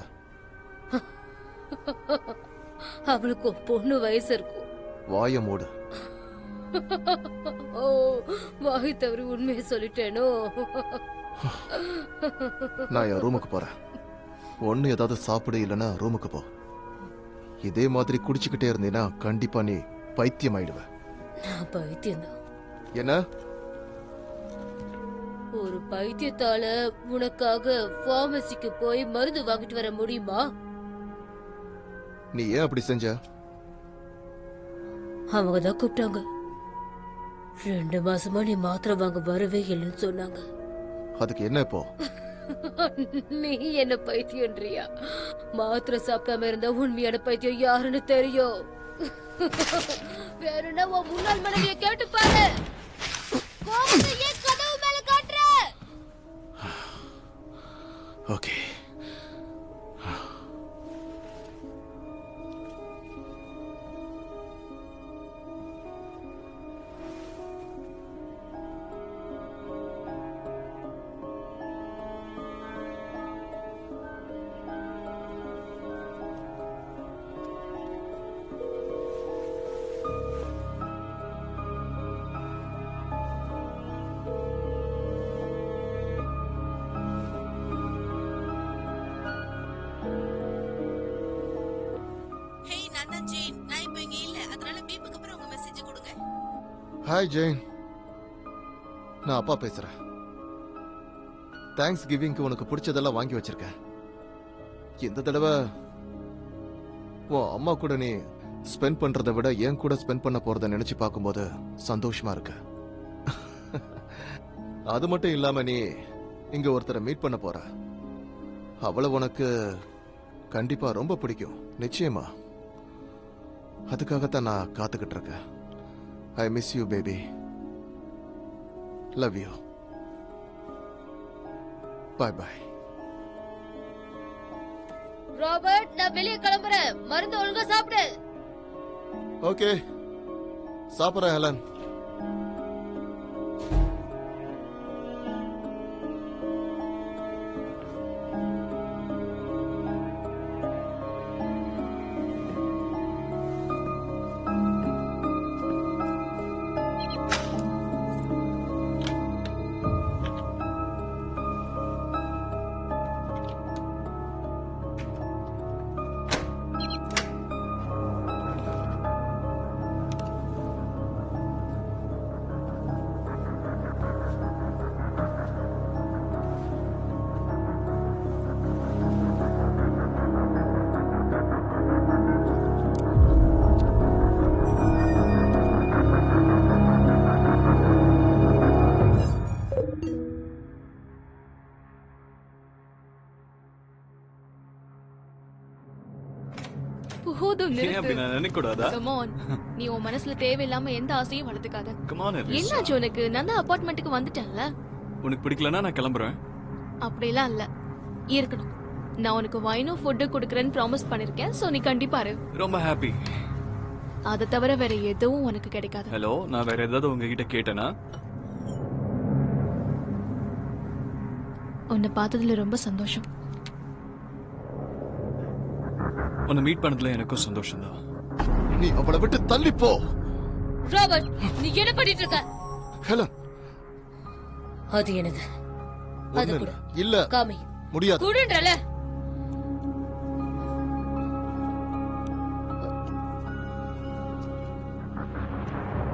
அவளுக்கு பொண்ணு வயசு இருக்கும். வாய மூடு. ஓ, வாய் தவறி உண்மையை சொல்லிட்டேனோ? நான் என் ரூமுக்கு போறேன். ஒண்ணு ஏதாவது சாப்பிடு, இல்லைன்னா ரூமுக்கு போ. இதே மாதிரி குடிச்சுக்கிட்டே இருந்தீன்னா கண்டிப்பா நீ பைத்தியம் ஆயிடுவ. நான் பைத்தியம்தான். என்ன? ஒரு பைத்தியத்தால உனக்காக பார்மசிக்கு போய் மருந்து வாங்கிட்டு வர முடியுமா? நீ ஏன் அப்படி செஞ்ச? அவங்க தான் கூப்பிட்டாங்க. 2 மாசமா நீ மாத்திரை வாங்க வரவே இல்லைன்னு சொன்னாங்க. அதுக்கு என்ன இப்போ? நீ என்ன பைத்தியம்ன்றியா? மாத்திரை சாப்பிடாம இருந்தா உண்மையான பைத்தியம் யாருன்னு தெரியும். வேணும்னா உன் முன்னாள் மனைவியை கேட்டு பாரு. கோபத்தை ஏன் கதவு மேல காட்டுற? ஓகே. ஹாய் ஜெயின், நான் அப்பா பேசுறேன். தேங்க்ஸ் கிவிங்க்கு உனக்கு பிடிச்சதெல்லாம் வாங்கி வச்சிருக்கேன். இந்த தடவை உன் அம்மா கூட நீ ஸ்பெண்ட் பண்றதை விட என் கூட ஸ்பெண்ட் பண்ண போறத நினைச்சு பார்க்கும்போது சந்தோஷமா இருக்கு. அது மட்டும் இல்லாம நீ இங்க ஒருத்தரை மீட் பண்ண போற. அவளை உனக்கு கண்டிப்பா ரொம்ப பிடிக்கும், நிச்சயமா. அதுக்காகத்தான் நான் காத்துக்கிட்டு இருக்கேன். I miss you baby. Love you. Bye bye. Robert, நான் வெளியே கிளம்புறேன். மருந்து ஒழுங்கா சாப்பிடு. ஓகே, சாப்பிட்றேன் ஹெலன். போதும் ஏன் அப்படி நிறுத்து. நான் நினைக்க கூடாதா? Come on. நீ உன் மனசுல தேவையில்லாம எந்த ஆசையும் வளர்த்துக்காத. Come on, Elisa. என்னாச்சு உனக்கு? நான் தான் அபார்ட்மெண்ட்டுக்கு வந்துட்டேன்ல. உனக்கு பிடிக்கலன்னா நான் கிளம்புறேன். அப்படிலாம் இல்ல, இருக்கணும். நான் உனக்கு வைனும் ஃபுட்டு கொடுக்கறேன்னு ப்ராமிஸ் பண்ணிருக்கேன். சோ நீ கண்டிப்பா இரு. ரொம்ப ஹாப்பி. அதை தவிர வேற எதுவும் உனக்கு கிடைக்காது. ஹலோ, நான் வேற ஏதாவது உங்ககிட்ட கேட்டேனா? உன்னை பார்த்ததுல ரொம்ப சந்தோஷம். உன்னை மீட் பண்ணதுல எனக்கும் சந்தோஷம் தான். நீ அவளை விட்டு தள்ளி போ. ராபர்ட், நீ என்ன பண்ணிட்டு இருக்க? ஹெலன், அது என்னது? அது ஒண்ணும் கூட இல்ல. இல்ல, காமி. முடியாது. குடுன்றல.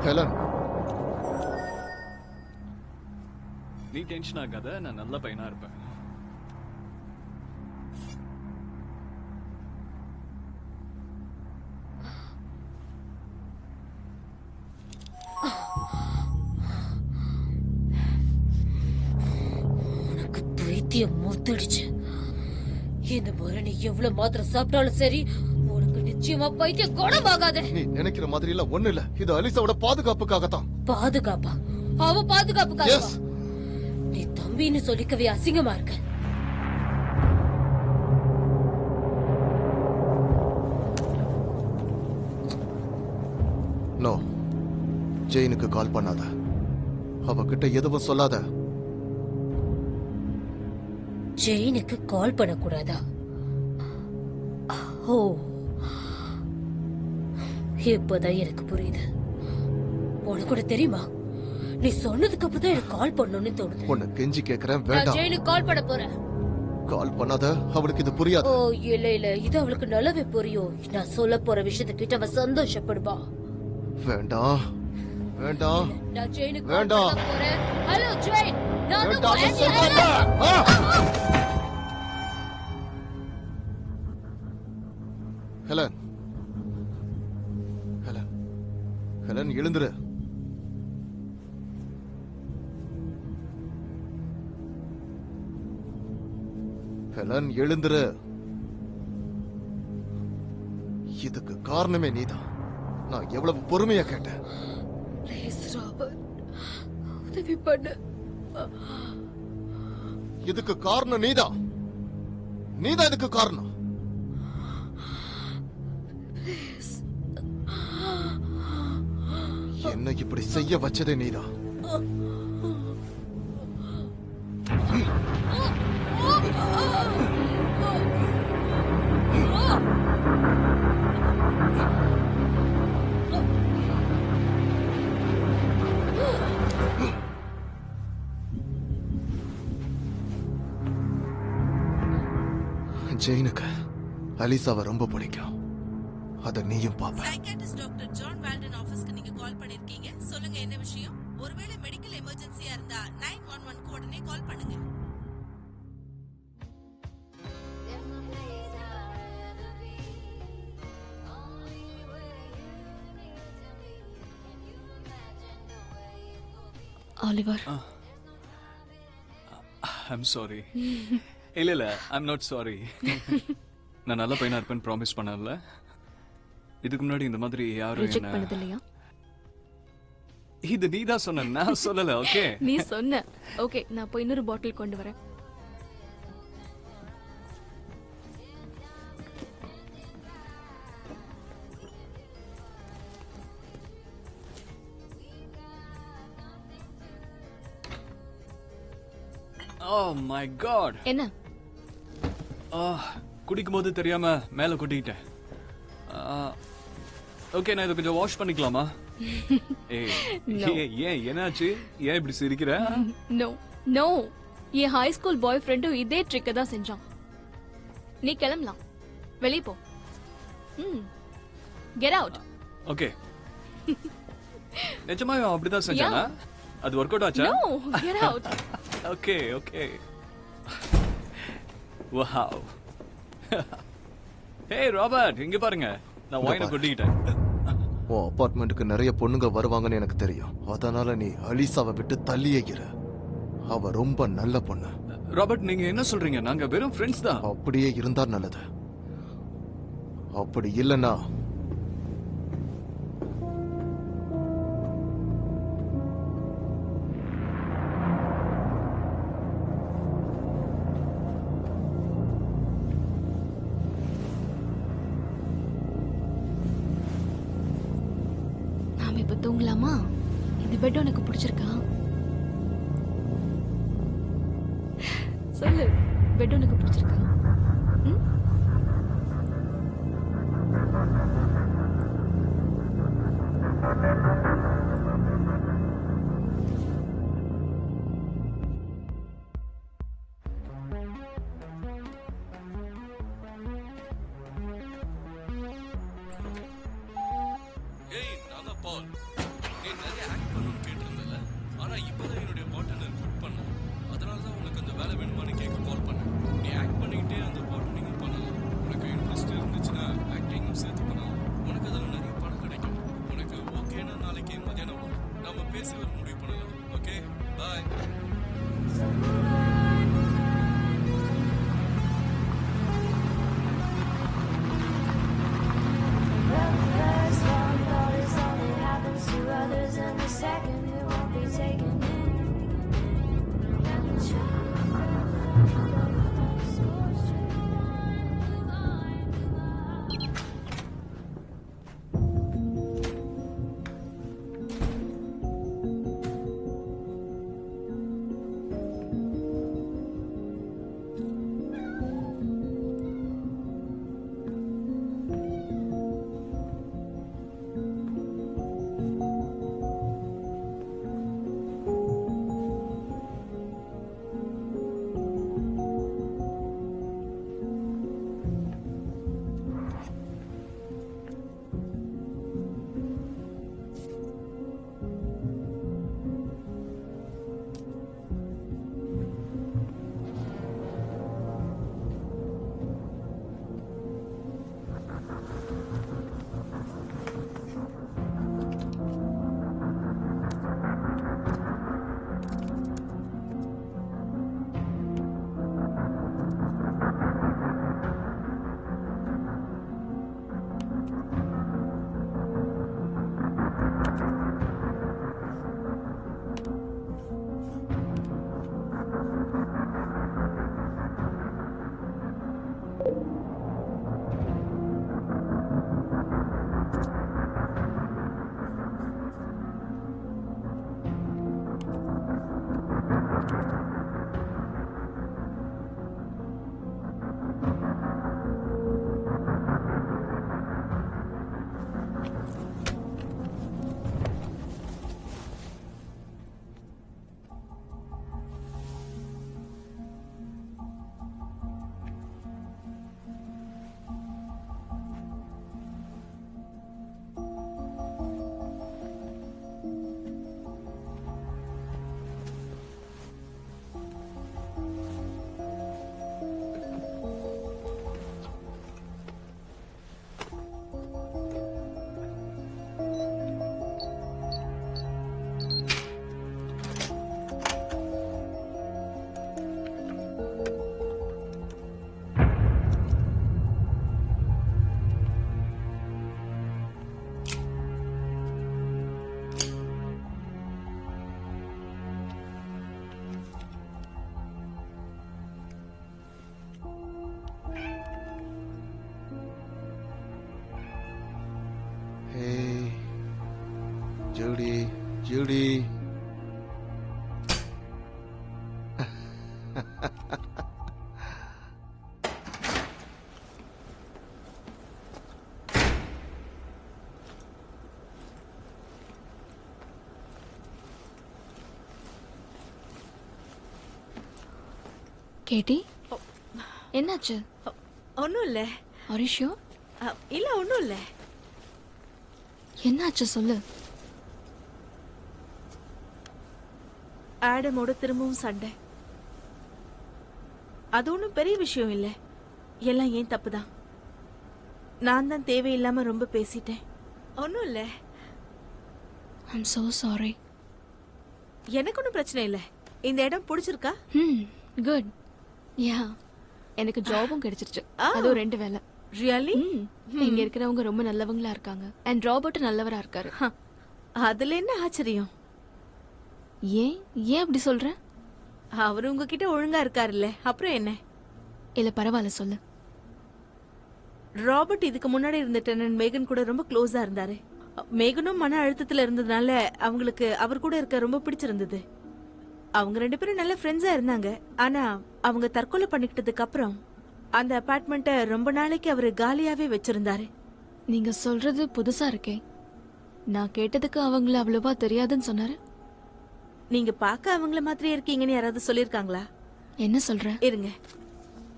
ஹெலன், நீ டென்ஷன் ஆகாத, நான் நல்ல பையனா இருப்பேன். உனக்கு பைத்தியம் மூத்தடிச்சு. இந்த முறை நீ எவ்வளவு மாத்திரம் சாப்பிட்டாலும் சரி, உனக்கு நிச்சயமா பைத்தியம் குணமாகாது. நீ நினைக்கிற மாதிரி எல்லாம் ஒண்ணு இல்ல. இது அலிசாவோட பாதுகாப்புக்காகத்தான். பாதுகாப்பா? அவ பாதுகாப்புக்காக? எஸ். நீ தம்பின்னு சொல்லிக்கவே அசிங்கமா இருக்க. நோ, ஜெயினுக்கு கால் பண்ணாத. அவகிட்ட எதுவும் சொல்லாத. ஜெயினுக்கு கால் பண்ணக்கூடாதா? ஓ, இப்பதான் எனக்கு புரியுது. உனக்கு கூட தெரியுமா, நீ சொன்னதுக்கு அப்புறம் தான் எனக்கு கால் பண்ணணும்னு தோணுது. உன்னை கெஞ்சி கேக்குறேன், நான் வேண்டாம். ஜெயினுக்கு கால் பண்ண போறேன். கால் பண்ணாத, அவளுக்கு இது புரியாது. ஓ இல்ல இல்ல, இது அவளுக்கு நல்லாவே புரியும். நான் சொல்ல போற விஷயத்துக்கிட்ட அவ சந்தோஷப்படுவா. வேண்டாம், வேண்டாம், நான் ஜெயினுக்கு கால் வேண்டாம். பண்ண போறேன். ஹலோ ஜெயின், நான் தான் வேண்டாம் உன் சொல்றேன்ல. ஆன்ட்டி. ஹெலன், ஹெலன், ஹெலன், எழுந்துரு. ஹெலன், எழுந்துரு. இதுக்கு காரணமே நீதான். நான் எவ்வளவு பொறுமையா கேட்டேன். ப்ளீஸ் ராபர்ட், உதவி பண்ணு. இதுக்கு காரணம் நீதான். நீதான் இதுக்கு காரணம். என்ன இப்படி செய்ய வச்சதே நீதான். ஜெயினுக்கு அலிசாவை ரொம்ப பிடிக்கும். அத நீயும் பாப்ப. சைக்காட்ரிஸ்ட் டாக்டர் ஜான் வால்டன் ஆபீஸ்க்கு நீங்க கால் பண்ணிருக்கீங்க. சொல்லுங்க, என்ன விஷயம்? ஒருவேளை மெடிக்கல் எமர்ஜென்சியா இருந்தா 911 க்கு உடனே கால் பண்ணுங்க. Oliver, I'm sorry. இல்ல இல்ல, ஐம் நாட் சாரி. நான் நல்ல பையனா இருப்பேன்னு ப்ராமிஸ் பண்ணல. இதுக்கு முன்னாடி இந்த மாதிரி யாரும் ரிஜெக்ட் என்ன பண்ணது இல்லையா? இது நீதான் சொன்ன, நான் சொல்லல. ஓகே நீ சொன்ன. ஓகே, நான் போய் இன்னொரு பாட்டில் கொண்டு வரேன். Oh my god. என்ன? குடிக்கும் போது தெரியாம மேல கொட்டிக்கிட்டேன். ஓகே, நான் இதை கொஞ்சம் வாஷ் பண்ணிக்கலாமா? ஏன் என்னாச்சு? ஏன் இப்படி சிரிக்கிற? நோ நோ, என் ஹை ஸ்கூல் பாய் ஃப்ரெண்டும் இதே ட்ரிக்கை தான் செஞ்சான். நீ கிளம்பலாம், வெளியே போ. Get out. ஓகே, நிஜமாவே அவன் அப்படிதான் செஞ்சானா? அது ஒர்க் அவுட் ஆச்சா? No, get out. Okay okay. Wow. Hey Robert, இங்க பாருங்க, நான் ஒயினை கொட்டிக்கிட்டேன். உன் அபார்ட்மெண்ட்டுக்கு நிறைய பொண்ணுங்க வருவாங்கன்னு எனக்கு தெரியும். அதனால நீ அலிசாவை விட்டு தள்ளியே இரு. அவ ரொம்ப நல்ல பொண்ணு. ராபர்ட், நீங்க என்ன சொல்றீங்க? நாங்க வெறும் ஃப்ரெண்ட்ஸ் தான். அப்படியே இருந்தா நல்லது. அப்படி இல்லைன்னா நாம இப்ப தூங்கலாமா? இந்த பெட் உனக்கு பிடிச்சிருக்கா? சொல்லு, பெட் உனக்கு பிடிச்சிருக்கா? ம்? ஏய், நான் தான் பால். நீ நிறைய ஆக்ட் பண்ணணும்னு கேட்டிருந்தல. ஆனா இப்பதான் என்னுடைய பார்ட்னர் குவிட் பண்ண. அதனால தான் உனக்கு அந்த வேலை வேணுமான்னு கேட்க கால் பண்ணேன். நீ ஆக்ட் பண்ணிக்கிட்டே அந்த பார்ட்னரிங்கும் பண்ணலாம். உனக்கு இன்ட்ரெஸ்ட் இருந்துச்சுன்னா ஆக்டிங்கும் சேர்த்து பண்ணலாம். உனக்கு அதில் நிறைய பணம் கிடைக்கும். உனக்கு ஓகேன்னா நாளைக்கு மதியானம் வா. நாம பேசி ஒரு முடிவு பண்ணலாம். Okay, bye. First one thought is all that happens to others, and the second it won't be taken in. And the Judy Judy Katie என்னாச்சு? ஒன்றும் இல்லை. அரிஷியோ இல்லை, ஒன்றும் இல்லை. என்னாச்சு சொல்லு. ஆடமோட திரும்பவும் சண்டை. அது ஒன்றும் பெரிய விஷயம் இல்லை. எல்லாம் ஏன் தப்பு தான். நான் தான் தேவையில்லாம ரொம்ப பேசிட்டேன். ஒன்றும் இல்லை. I'm so sorry. எனக்கு ஒன்றும் பிரச்சனை இல்லை. இந்த இடம் பிடிச்சிருக்கா? குட். யா, எனக்கு ஜாபும் கிடைச்சிருச்சு. அதுவும் 2 வேலை. ரியலி? இங்க இருக்கிறவங்க ரொம்ப நல்லவங்களா இருக்காங்க. அண்ட் ராபர்ட் நல்லவரா இருக்காரு. அதுல என்ன ஆச்சரியம்? ஏன் ஏன் அப்படி சொல்ற? அவர் உங்ககிட்ட ஒழுங்கா இருக்காருல்ல, அப்புறம் என்ன? இல்ல பரவாயில்ல சொல்லு. ராபர்ட் இதுக்கு முன்னாடி இருந்த டெனன்ட் மேகன் கூட ரொம்ப க்ளோஸா இருந்தாரு. மேகனும் மன அழுத்தத்துல இருந்ததுனால அவங்களுக்கு அவர் கூட இருக்க ரொம்ப பிடிச்சிருந்தது. அவங்க 2 பேரும் நல்ல ஃப்ரெண்ட்ஸா இருந்தாங்க. ஆனா அவங்க தற்கொலை பண்ணிக்கிட்டதுக்கு அப்புறம் அந்த அபார்ட்மெண்ட்டை ரொம்ப நாளைக்கு அவரு காலியாவே வச்சிருந்தாரு. நீங்க சொல்றது புதுசா இருக்கே. நான் கேட்டதுக்கு அவங்கள அவ்வளவா தெரியாதுன்னு சொன்னாரு. நீங்க பார்க்க அவங்கள மாதிரி இருக்கீங்கன்னு யாராவது சொல்லிருக்காங்களா? என்ன சொல்ற? இருங்க,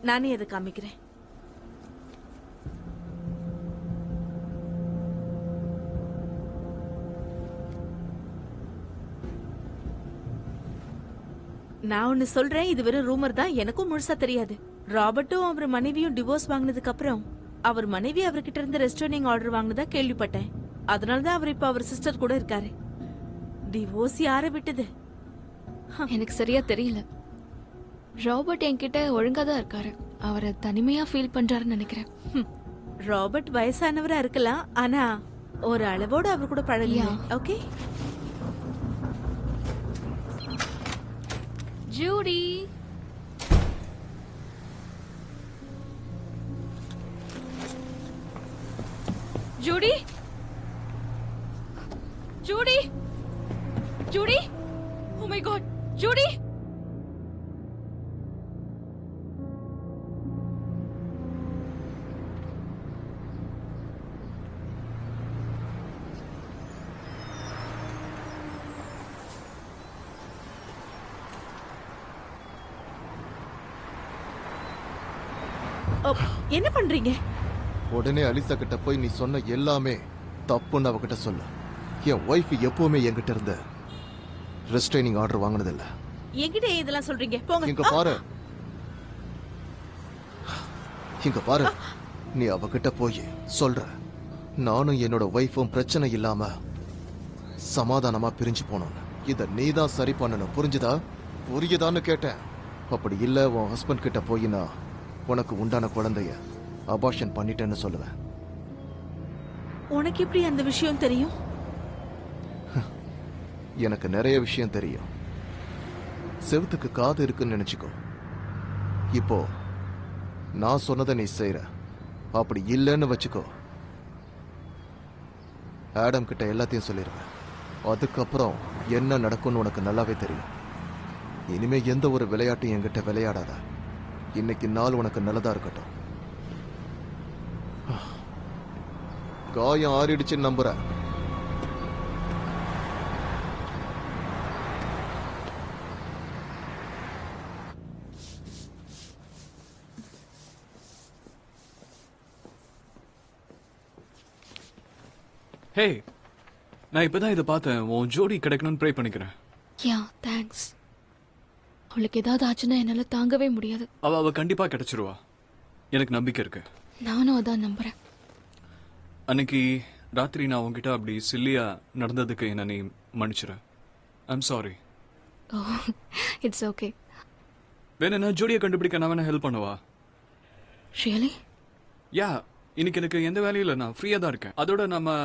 நானே அதை காமிக்கிறேன். நான் ஒன்னு சொல்றேன், இது வெறும் ரூமர் தான், எனக்கும் முழுசா தெரியாது. ராபர்ட்டும் அவர் மனைவியும் டிவோர்ஸ் வாங்கினதுக்கு அப்புறம் அவர் மனைவி அவர்கிட்ட இருந்து ரெஸ்டாரண்டிங் ஆர்டர் வாங்கினதா கேள்விப்பட்டேன். அதனாலதான் அவர் இப்ப அவர் சிஸ்டர் கூட இருக்காரு. டிவோர்ஸ் யார விட்டது? எனக்கு சரியா தெரியல. ராபர்ட் என்கிட்ட ஒழுங்கா தான் இருக்காரு. அவரை தனிமையா ஃபீல் பண்றாருன்னு நினைக்கிறேன். ராபர்ட் வயசானவரா இருக்கலாம், ஆனா ஒரு அளவோட அவர் கூட பழகுங்க. Okay Judy. Judy, Judy, Judy, oh my god, Judy. என்ன பண்றீங்க? உடனே அலிசா கிட்ட போய் நீ சொன்ன எல்லாமே தப்புன்னு அவகிட்ட சொல்லு. என் ஒய்ஃப் எப்பவுமே என்கிட்ட இருந்த ரெஸ்ட்ரைனிங் ஆர்டர் வாங்கினது இல்ல. என்கிட்ட இதெல்லாம் சொல்றீங்க? போங்க. இங்க பாரு, இங்க பாரு, நீ அவகிட்ட போய் சொல்ற நானும் என்னோட ஒய்ஃபும் பிரச்சனை இல்லாம சமாதானமா பிரிஞ்சு போனோம். இத நீதான் சரி பண்ணணும், புரிஞ்சுதா? புரியுதான்னு கேட்டேன். அப்படி இல்ல உன் ஹஸ்பண்ட் கிட்ட போய் நான் உனக்கு உண்டான குழந்தைய அபார்ஷன் பண்ணிட்டேன்னு சொல்லுவேன். உனக்கு எப்படி அந்த விஷயம் தெரியும்? எனக்கு நிறைய விஷயம் தெரியும். செவுத்துக்கு காது இருக்குன்னு நினைச்சுக்கோ. இப்போ நான் சொன்னதை நீ செய்யற, அப்படி இல்லைன்னு வச்சுக்கோ, ஆடம் கிட்ட எல்லாத்தையும் சொல்லிருவேன். அதுக்கப்புறம் என்ன நடக்கும்னு உனக்கு நல்லாவே தெரியும். இனிமே எந்த ஒரு விளையாட்டும் என்கிட்ட விளையாடாத. இன்னைக்கு நாள் உனக்கு நல்லதா இருக்கட்டும். காயம் ஆறிடுச்சுன்னு நம்புறேன். ஹே, நான் இப்பதான் இதை பார்த்தேன். உன் ஜோடி கிடைக்கணும்னு ப்ரே பண்ணிக்கிறேன். யா, தேங்க்ஸ். அவளுக்கு ஏதாவது ஆச்சுன்னா என்னால தாங்கவே முடியாது. அவ கண்டிப்பா கிடைச்சிருவா, எனக்கு நம்பிக்கை இருக்கு. நானும் அதான் நம்புறேன். அன்னைக்கு ராத்திரி நான் உங்ககிட்ட அப்படி சில்லியா நடந்ததுக்கு என்ன நீ மன்னிச்சிரு. I'm sorry. Oh, it's okay. வேணா ஜோடியை கண்டுபிடிக்க நான் வேணா ஹெல்ப் பண்ணவா? ரியலி? யா, இன்னைக்கு எனக்கு எந்த வேலையும் இல்லை, நான் ஃப்ரீயா தான் இருக்கேன். அதோட நம்ம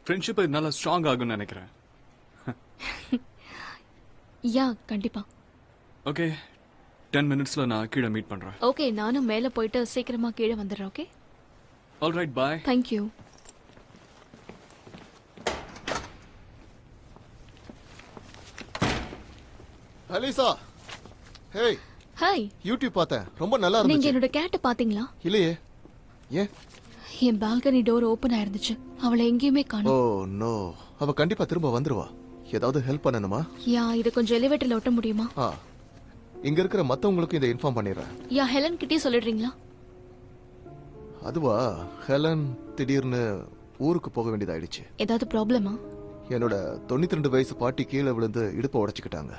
ஃப்ரெண்ட்ஷிப் நல்லா ஸ்ட்ராங் ஆகும்னு நினைக்கிறேன். யா, கண்டிப்பா. ஓகே, 10 மினிட்ஸ்ல நான் கீழே மீட் பண்றேன். ஓகே, நானும் மேல போயிட்டு சீக்கிரமா கீழே வந்துடுறேன். ஓகே, ஆல்ரைட், பாய். தேங்க்யூ. அலிசா, ஹேய், ஹாய், யூடியூப் பார்த்தேன், ரொம்ப நல்லா நீங்க இருந்துச்சு. என்னோட கேட்ட பாத்தீங்களா? இல்லையே, ஏன்? என் பால்கனி டோர் ஓபன் ஆயிருந்துச்சு. அவளை எங்கேயுமே ஓ காணோம். நோ, அவ கண்டிப்பா திரும்ப வந்துருவா. ஏதாவது ஹெல்ப் பண்ணணுமா? யா, இது கொஞ்சம் எலிவேட்டர்ல ஒட்ட முடியுமா? ஆ, இங்க இருக்கிற மத்தவங்களுக்கும் இதை இன்ஃபார்ம் பண்ணிடுறேன். யா, ஹெலன் கிட்டே சொல்லிடுறீங்களா? அதுவா, ஹெலன் திடீர்னு ஊருக்கு போக வேண்டியதாயிடுச்சு. ஏதாவது ப்ராப்ளமா? என்னோட 92 வயசு பாட்டி கீழே விழுந்து இடுப்பை உடைச்சுக்கிட்டாங்க.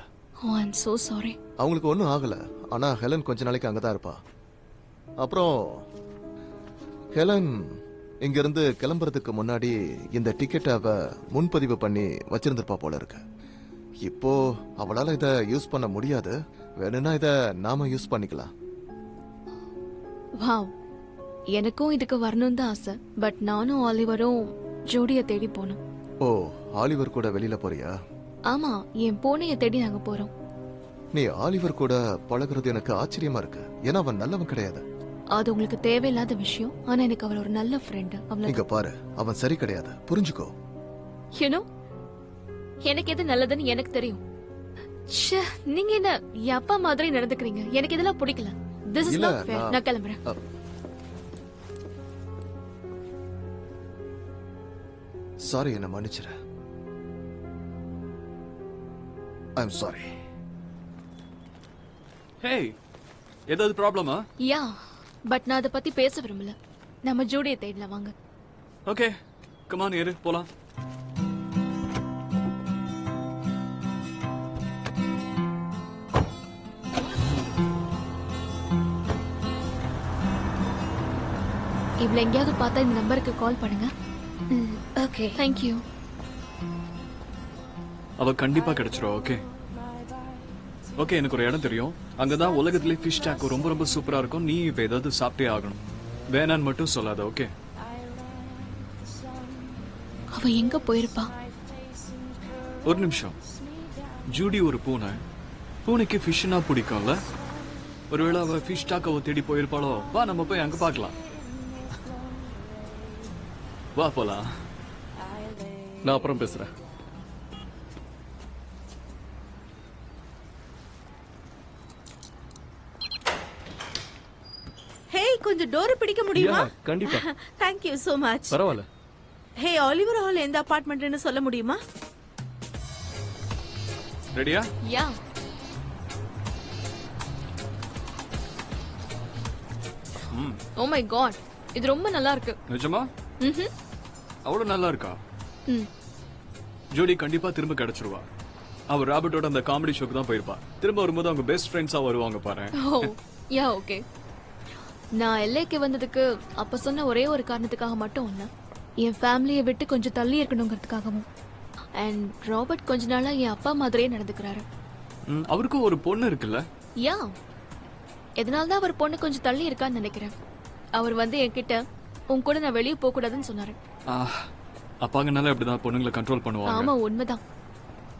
ஓ, ஐ அம் சோ சாரி. அவங்களுக்கு ஒன்றும் ஆகல, ஆனா ஹெலன் கொஞ்ச நாளைக்கு அங்கதான் இருப்பா. அப்புறம் ஹெலன் இங்கிருந்து கிளம்புறதுக்கு முன்னாடி இந்த டிக்கெட்டை அவ முன்பதிவு பண்ணி வச்சிருந்திருப்பா போல இருக்கு. இப்போ அவளால இத யூஸ் பண்ண முடியாது. வேணும்னா இத நாம யூஸ் பண்ணிக்கலாம். வாவ், எனக்கும் இதுக்கு வரணும்னு தான் ஆசை. பட் நானும் ஆலிவரும் ஜோடிய தேடி போனோம். ஓ, ஆலிவர் கூட வெளியில போறியா? ஆமா, என் பூனைய தேடி நாங்க போறோம். நீ ஆலிவர் கூட பழகுறது எனக்கு ஆச்சரியமா இருக்கு. ஏன்னா அவன் நல்லவன் கிடையாது. அது உங்களுக்கு தேவையில்லாத விஷயம். ஆனா எனக்கு அவள் ஒரு நல்ல ஃப்ரெண்ட். இங்க பாரு, அவன் சரி கிடையாது, புரிஞ்சுக்கோ. யூனோ, எனக்கு எது நல்லதுன்னு எனக்கு தெரியும். ச்சே, நீங்க என்ன என் அப்பா மாதிரி நடந்துக்கிறீங்க. எனக்கு இதெல்லாம் பிடிக்கல. திஸ் இஸ் இல்ல, நாட் ஃபேர். நான் கிளம்புறேன். சாரி, என்ன மன்னிச்சிரு. I am sorry. ஹேய், ஏதாவது ப்ராப்ளமா? யா, பட் நான் அதை பத்தி பேச விரும்பல. நம்ம ஜோடியை தேடலாம், வாங்க. ஓகே, கமான் ஏறு போலாம். இவ்வளவு எங்கேயாவது பார்த்தா இந்த நம்பருக்கு கால் பண்ணுங்க. ஓகே. தேங்க்யூ. அவ கண்டிப்பா கிடைச்சிரும். ஓகே ஓகே, எனக்கு ஒரு இடம் தெரியும். அங்கதான் உலகத்திலே ஃபிஷ் டேக்கோ ரொம்ப ரொம்ப சூப்பரா இருக்கும். நீ இப்ப ஏதாவது சாப்பிட்டே ஆகணும். வேணான்னு மட்டும் சொல்லாத. ஓகே, அவ எங்க போயிருப்பா? ஒரு நிமிஷம். ஜூடி ஒரு பூனை. பூனைக்கு ஃபிஷ்னா பிடிக்கும்ல. ஒருவேளை அவ ஃபிஷ் டாக்கோவை தேடி போயிருப்பாளோ? வா, நம்ம போய் அங்க பார்க்கலாம். வா போலாம். நான் அப்புறம் பேசுறேன். ஹேய், கொஞ்சம் டோர் பிடிக்க முடியுமா? Yeah, கண்டிப்பா. Thank you so much. பரவாயில்ல. ஹே, ஆலிவர் ஹால் எந்த அபார்ட்மெண்ட்னு சொல்ல முடியுமா? ரெடியா? யா, ஓ மை காட், இது ரொம்ப நல்லா இருக்கு. நிஜமா? ம்ஹும். அவ்வளவு நல்லா இருக்கா? ம். ஜோடி கண்டிப்பா திரும்ப கிடைச்சிருவா. அவ ராபர்ட்டோட அந்த காமெடி ஷோக்கு தான் போயிருப்பா. திரும்ப வரும்போது அவங்க பெஸ்ட் ஃப்ரெண்ட்ஸா வருவாங்க பாரு. ஓ, யா, ஓகே. நான் எல்லைக்கு வந்ததுக்கு அப்ப சொன்ன ஒரே ஒரு காரணத்துக்காக மட்டும் இல்ல, என் ஃபேமிலியை விட்டு கொஞ்சம் தள்ளி இருக்கணுங்கிறதுக்காகவும். அண்ட் ராபர்ட் கொஞ்ச நாளா என் அப்பா மாதிரியே நடந்துக்கிறாரு. அவருக்கும் ஒரு பொண்ணு இருக்குல்ல? யா, எதனால தான் அவர் பொண்ணு கொஞ்சம் தள்ளி இருக்கான்னு நினைக்கிறேன். அவர் வந்து என்கிட்ட உன் கூட நான் வெளியே போக கூடாதுன்னு சொன்னாரு. அப்பாங்கனால இப்படிதான் பொண்ணுங்களை கண்ட்ரோல் பண்ணுவாங்க. ஆமா, உண்மைதான்.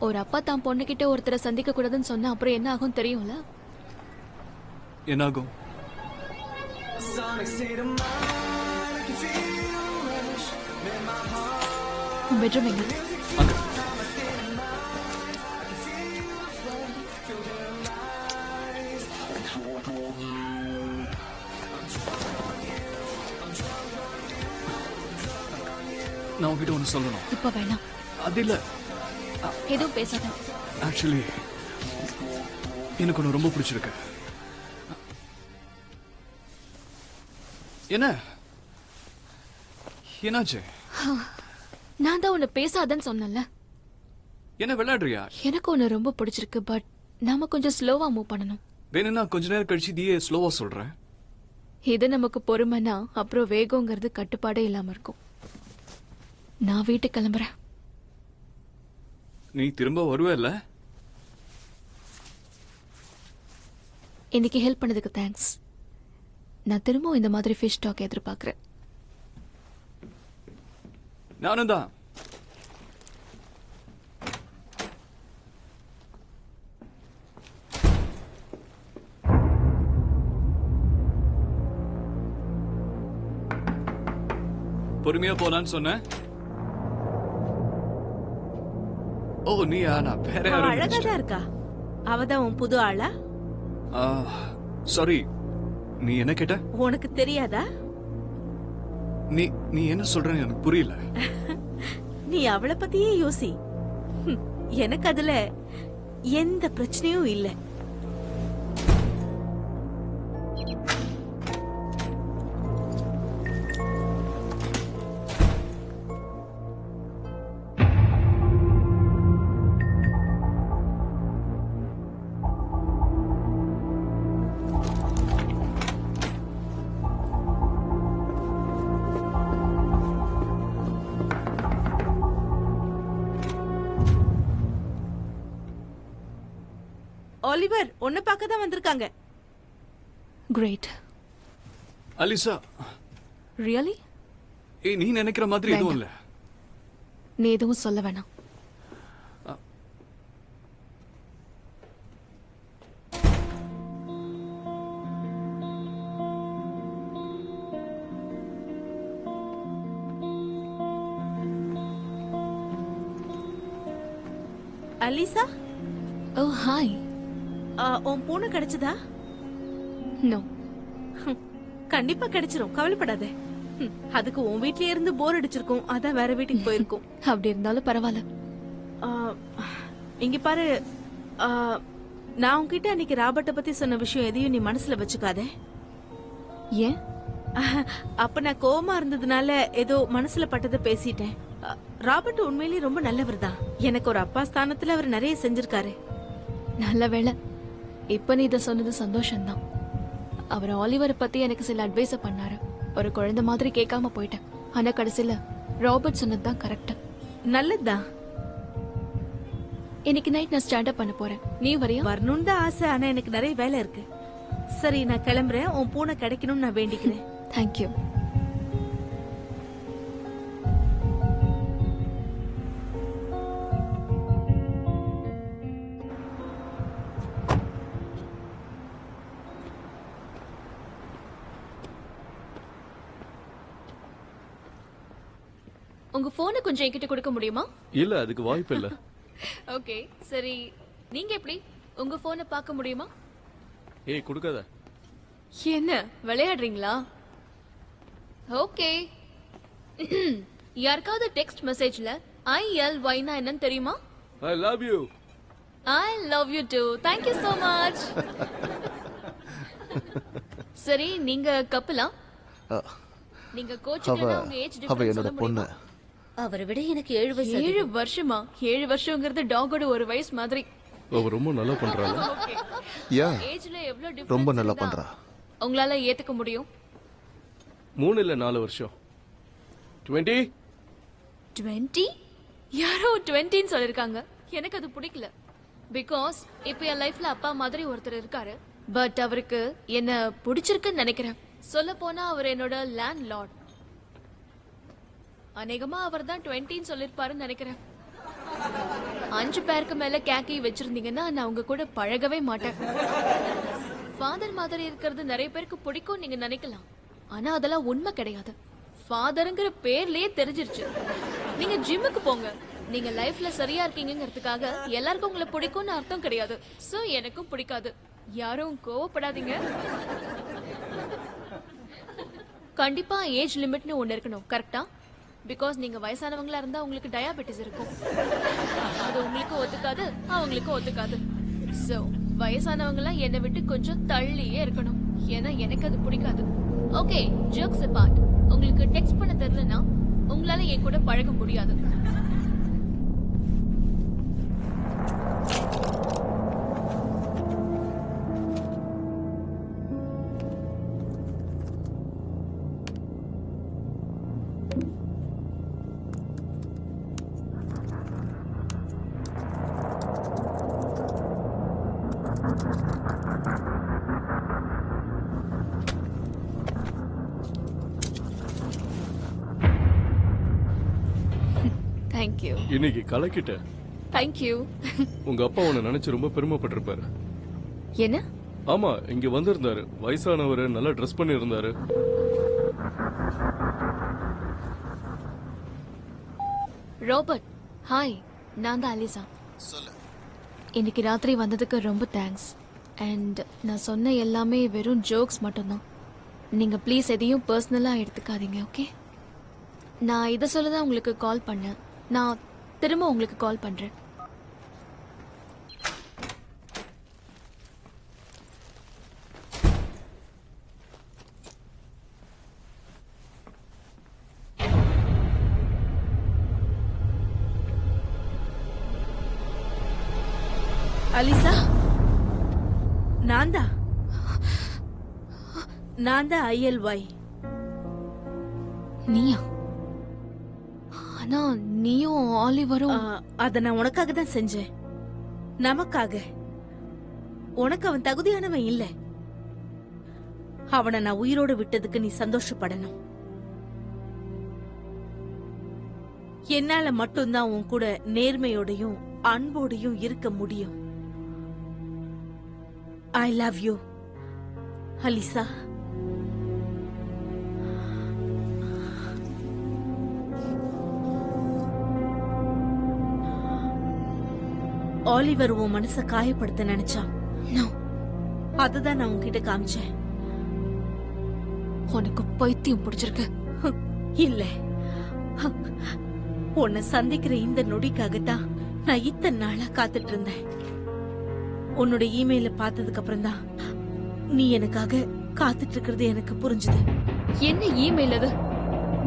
ஒரு அப்பா தான் பொண்ணு கிட்ட ஒருத்தரை சந்திக்க கூடாதுன்னு சொன்னா அப்புறம் என்ன ஆகும் தெரியும்ல? என்னாகும்? பெட்ரூம் எங்க? அங்க. நான் உங்ககிட்ட ஒண்ணு சொல்லணும். இப்ப வேணாம், அது இல்ல, எதுவும் பேசாத. ஆக்சுவலி எனக்கு ஒண்ணு ரொம்ப பிடிச்சிருக்கு. என்ன என்னாச்சு? நான் தான் உன்னை பேசாதன்னு சொன்னேன்ல. என்ன விளையாடுறியா? எனக்கு ஒன்னு ரொம்ப பிடிச்சிருக்கு. பட் நாம கொஞ்சம் ஸ்லோவா மூவ் பண்ணணும். வேணும்னா கொஞ்ச நேரம் கழிச்சு நீயே ஸ்லோவா சொல்றேன். இது நமக்கு பொறுமைனா அப்புறம் வேகங்கிறது கட்டுப்பாடே இல்லாம இருக்கும். நான் வீட்டுக்கு கிளம்புறேன். நீ திரும்ப வருவல்ல? இன்னைக்கு ஹெல்ப் பண்ணதுக்கு தேங்க்ஸ். நான் திரும்பவும் இந்த மாதிரி ஃபிஷ் டாக் எதிர்பார்க்கிறேன். நானும் தான். பொறுமையா போலான்னு சொன்ன. ஓ, நீயா? நான் வேற அவ யாரும் அழகா நினைச்சிட்டேன். தான் இருக்கா. அவதான் உன் புது ஆளா? சாரி, நீ என்ன கேட்ட? உனக்கு தெரியாதா? நீ நீ என்ன சொல்றன்னு எனக்கு புரியல. நீ அவளை பத்தியே யோசி. எனக்கு அதுல எந்த பிரச்சனையும் இல்ல. ஆலிவர் உன்னை பார்க்க தான் வந்திருக்காங்க. கிரேட். அலிசா, ரியலி? ஏய், நீ நினைக்கிற மாதிரி எதுவும் இல்ல. நீ எதுவும் சொல்ல வேணாம். அலிசா, ஓ ஹாய். உன் பூனை கிடைச்சதா? நோ. கண்டிப்பா கிடைச்சிரும், கவலைப்படாத. அதுக்கு உன் வீட்லயே இருந்து போர் அடிச்சிருக்கும், அதான் வேற வீட்டுக்கு போயிருக்கும். அப்படி இருந்தாலும் பரவாயில்ல. இங்க பாரு, நான் உன்கிட்ட அன்னைக்கு ராபர்ட்ட பத்தி சொன்ன விஷயம் எதையும் நீ மனசுல வச்சுக்காத. ஏன்? அப்ப நான் கோவமா இருந்ததுனால ஏதோ மனசுல பட்டதை பேசிட்டேன். ராபர்ட் உண்மையிலேயே ரொம்ப நல்லவர் தான். எனக்கு ஒரு அப்பா ஸ்தானத்துல அவர் நிறைய செஞ்சிருக்காரு. நல்ல வேளை இப்ப நீ இத சொன்னது சந்தோஷம்தான். அவர் ஆலிவரை பத்தி எனக்கு சில அட்வைஸ பண்ணாரு. ஒரு குழந்தை மாதிரி கேட்காம போயிட்டேன். ஆனா கடைசியில ராபர்ட் சொன்னதுதான் கரெக்ட். நல்லதுதான். இன்னைக்கு நைட் நான் ஸ்டாண்ட் அப் பண்ண போறேன். நீ வரியா? வரணும்னு தான் ஆசை, ஆனா எனக்கு நிறைய வேலை இருக்கு. சரி, நான் கிளம்புறேன். உன் பூனை கிடைக்கணும்னு நான் வேண்டிக்கிறேன். தேங்க்யூ. உங்க போனை கொஞ்சம் என்கிட்ட கொடுக்க முடியுமா? இல்ல, அதுக்கு வாய்ப்பு இல்ல. ஓகே, சரி. நீங்க எப்படி உங்க போனை பார்க்க முடியுமா? ஏய், கொடுக்காத. என்ன விளையாடுறீங்களா? ஓகே. யாருக்காவது டெக்ஸ்ட் மெசேஜ்ல ILY னா என்னன்னு தெரியுமா? ஐ love you. I love you too. Thank you so much. சரி, நீங்க கப்பலா? நீங்க கோச்சுக்கலனா உங்க ஏஜ் அவ டிஃபரன்ஸ் என்னோட சொல்ல பொண்ணு. முடியுமா? அவரை விட எனக்கு 7 வயசு 7 வருஷமா? 7 வருஷங்கிறது டாகோட ஒரு வயசு மாதிரி. அவ ரொம்ப நல்லா பண்றாங்க. ஓகே. யா, ஏஜ்ல எவ்வளவு டிஃபரன்ஸ்? ரொம்ப நல்லா பண்றா. உங்களால ஏத்துக்க முடியும்? 3 இல்ல 4 வருஷம். 20? 20? யாரோ 20 சொல்லிருக்காங்க. எனக்கு அது பிடிக்கல. பிகாஸ் இப்ப என் லைஃப்ல அப்பா மாதிரி ஒருத்தர் இருக்காரு. பட் அவருக்கு என்ன பிடிச்சிருக்குன்னு நினைக்கிறேன். சொல்ல போனா அவர் என்னோட லேண்ட் லார்ட். அநேகமா அவர் தான் 20 சொல்லிருப்பாருன்னு நினைக்கிறேன். 5 பேருக்கு மேல கேக்கி வச்சிருந்தீங்கன்னா நான் உங்க கூட பழகவே மாட்டேன். ஃபாதர் மாதிரி இருக்கிறது நிறைய பேருக்கு பிடிக்கும் நீங்க நினைக்கலாம். ஆனா அதெல்லாம் உண்மை கிடையாது. ஃபாதருங்கிற பேர்லயே தெரிஞ்சிருச்சு. நீங்க ஜிம்முக்கு போங்க. நீங்க லைஃப்ல சரியா இருக்கீங்கிறதுக்காக எல்லாருக்கும் உங்களை பிடிக்கும்னு அர்த்தம் கிடையாது. சோ எனக்கும் பிடிக்காது. யாரும் கோவப்படாதீங்க. கண்டிப்பா ஏஜ் லிமிட்னு ஒண்ணு இருக்கணும், கரெக்டா? பிகாஸ் நீங்க வயசானவங்களா இருந்தா உங்களுக்கு டயாபெட்டிஸ் இருக்கும். அது உங்களுக்கு ஒத்துக்காது, அவங்களுக்கு ஒத்துக்காது. சோ வயசானவங்க எல்லாம் என்னை விட்டு கொஞ்சம் தள்ளியே இருக்கணும். ஏன்னா எனக்கு அது பிடிக்காது. Okay, jokes abort. உங்களுக்கு டெக்ஸ்ட் பண்ண தெரியலனா உங்களால என் கூட பழக முடியாது. தேங்க்யூ. இன்னைக்கு கலக்கிட்ட. தேங்க்யூ. உங்க அப்பா உன்னை நினைச்சு ரொம்ப பெருமைப்பட்டிருப்பாரு. என்ன? ஆமா, இங்க வந்திருந்தாரு. வயசானவரு, நல்லா ட்ரெஸ் பண்ணி இருந்தாரு. Robert, hi. நான் தான் அலிசா. சொல்லு. இன்னைக்கு ராத்திரி வந்ததுக்கு ரொம்ப தேங்க்ஸ். அண்ட் நான் சொன்ன எல்லாமே வெறும் ஜோக்ஸ் மட்டும்தான். நீங்க ப்ளீஸ் எதையும் பர்சனலா எடுத்துக்காதீங்க, ஓகே? நான் இதை சொல்ல தான் உங்களுக்கு கால் பண்ணேன். நான் திரும்ப உங்களுக்கு கால் பண்றேன். அலிசா, நான் தான் ILY. நீயா? ஆனா நீயும் ஆலிவரும் அத நான் உனக்காக தான் செஞ்சேன். நமக்காக. உனக்கு அவன் தகுதியானவன் இல்ல. அவனை நான் உயிரோடு விட்டதுக்கு நீ சந்தோஷப்படணும். என்னால மட்டும்தான் உன் கூட நேர்மையோடையும் அன்போடையும் இருக்க முடியும். I love you Alyssa. Oliver உன் மனச காயப்படுத்த நினைச்சான். அதுதான் நான் உன்கிட்ட காமிச்சேன். உனக்கு பைத்தியம் பிடிச்சிருக்கு. இல்ல, உன்னை சந்திக்கிற இந்த நொடிக்காகத்தான் நான் இத்தனை நாளா காத்துட்டு இருந்தேன். உன்னோட இமெயில பார்த்ததுக்கு அப்புறம் தான் நீ எனக்காக காத்துட்டு இருக்கிறது எனக்கு புரிஞ்சுது. என்ன இமெயில் அது?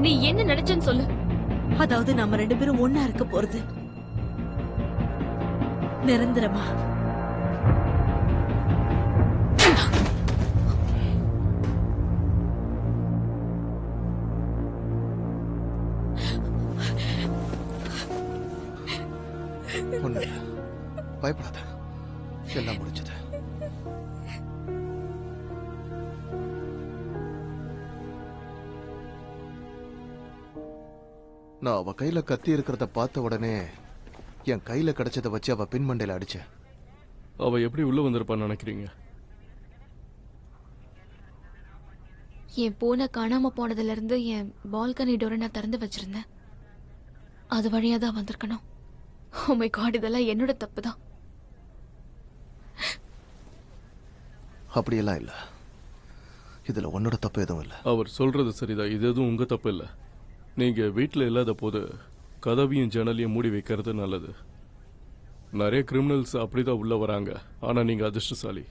நீ என்ன நினைச்சேன்னு சொல்லு. அதாவது நம்ம 2 பேரும் ஒன்னா இருக்க போறது நிரந்தரமா. ஒண்ணு இல்ல. பயப்படாத, எல்லாம் முடிஞ்சது. நான் அவ கையில கத்தி இருக்கிறத பார்த்த உடனே என் கையில கிடைச்சத வச்சு அவ பின்மண்டையில அடிச்சேன். அவ எப்படி உள்ள வந்திருப்பான்னு நினைக்கிறீங்க? என் பூனை காணாம போனதுல இருந்து என் பால்கனி டோரை நான் திறந்து வச்சிருந்தேன். அது வழியா தான் வந்திருக்கணும். ஓ மை காட், இதெல்லாம் என்னோட தப்பு தான். அப்படியெல்லாம் இல்ல, இதுல உன்னோட தப்பு எதுவும் இல்ல. அவர் சொல்றது சரிதான், இது எதுவும் உங்க தப்பு இல்ல. நீங்க வீட்டுல இல்லாத போது கதவையும் ஜன்னலையும் மூடி வைக்கிறது நல்லது. நிறைய கிரிமினல்ஸ் அப்படிதான் உள்ள வராங்க. ஆனா நீங்க அதிர்ஷ்டசாலி.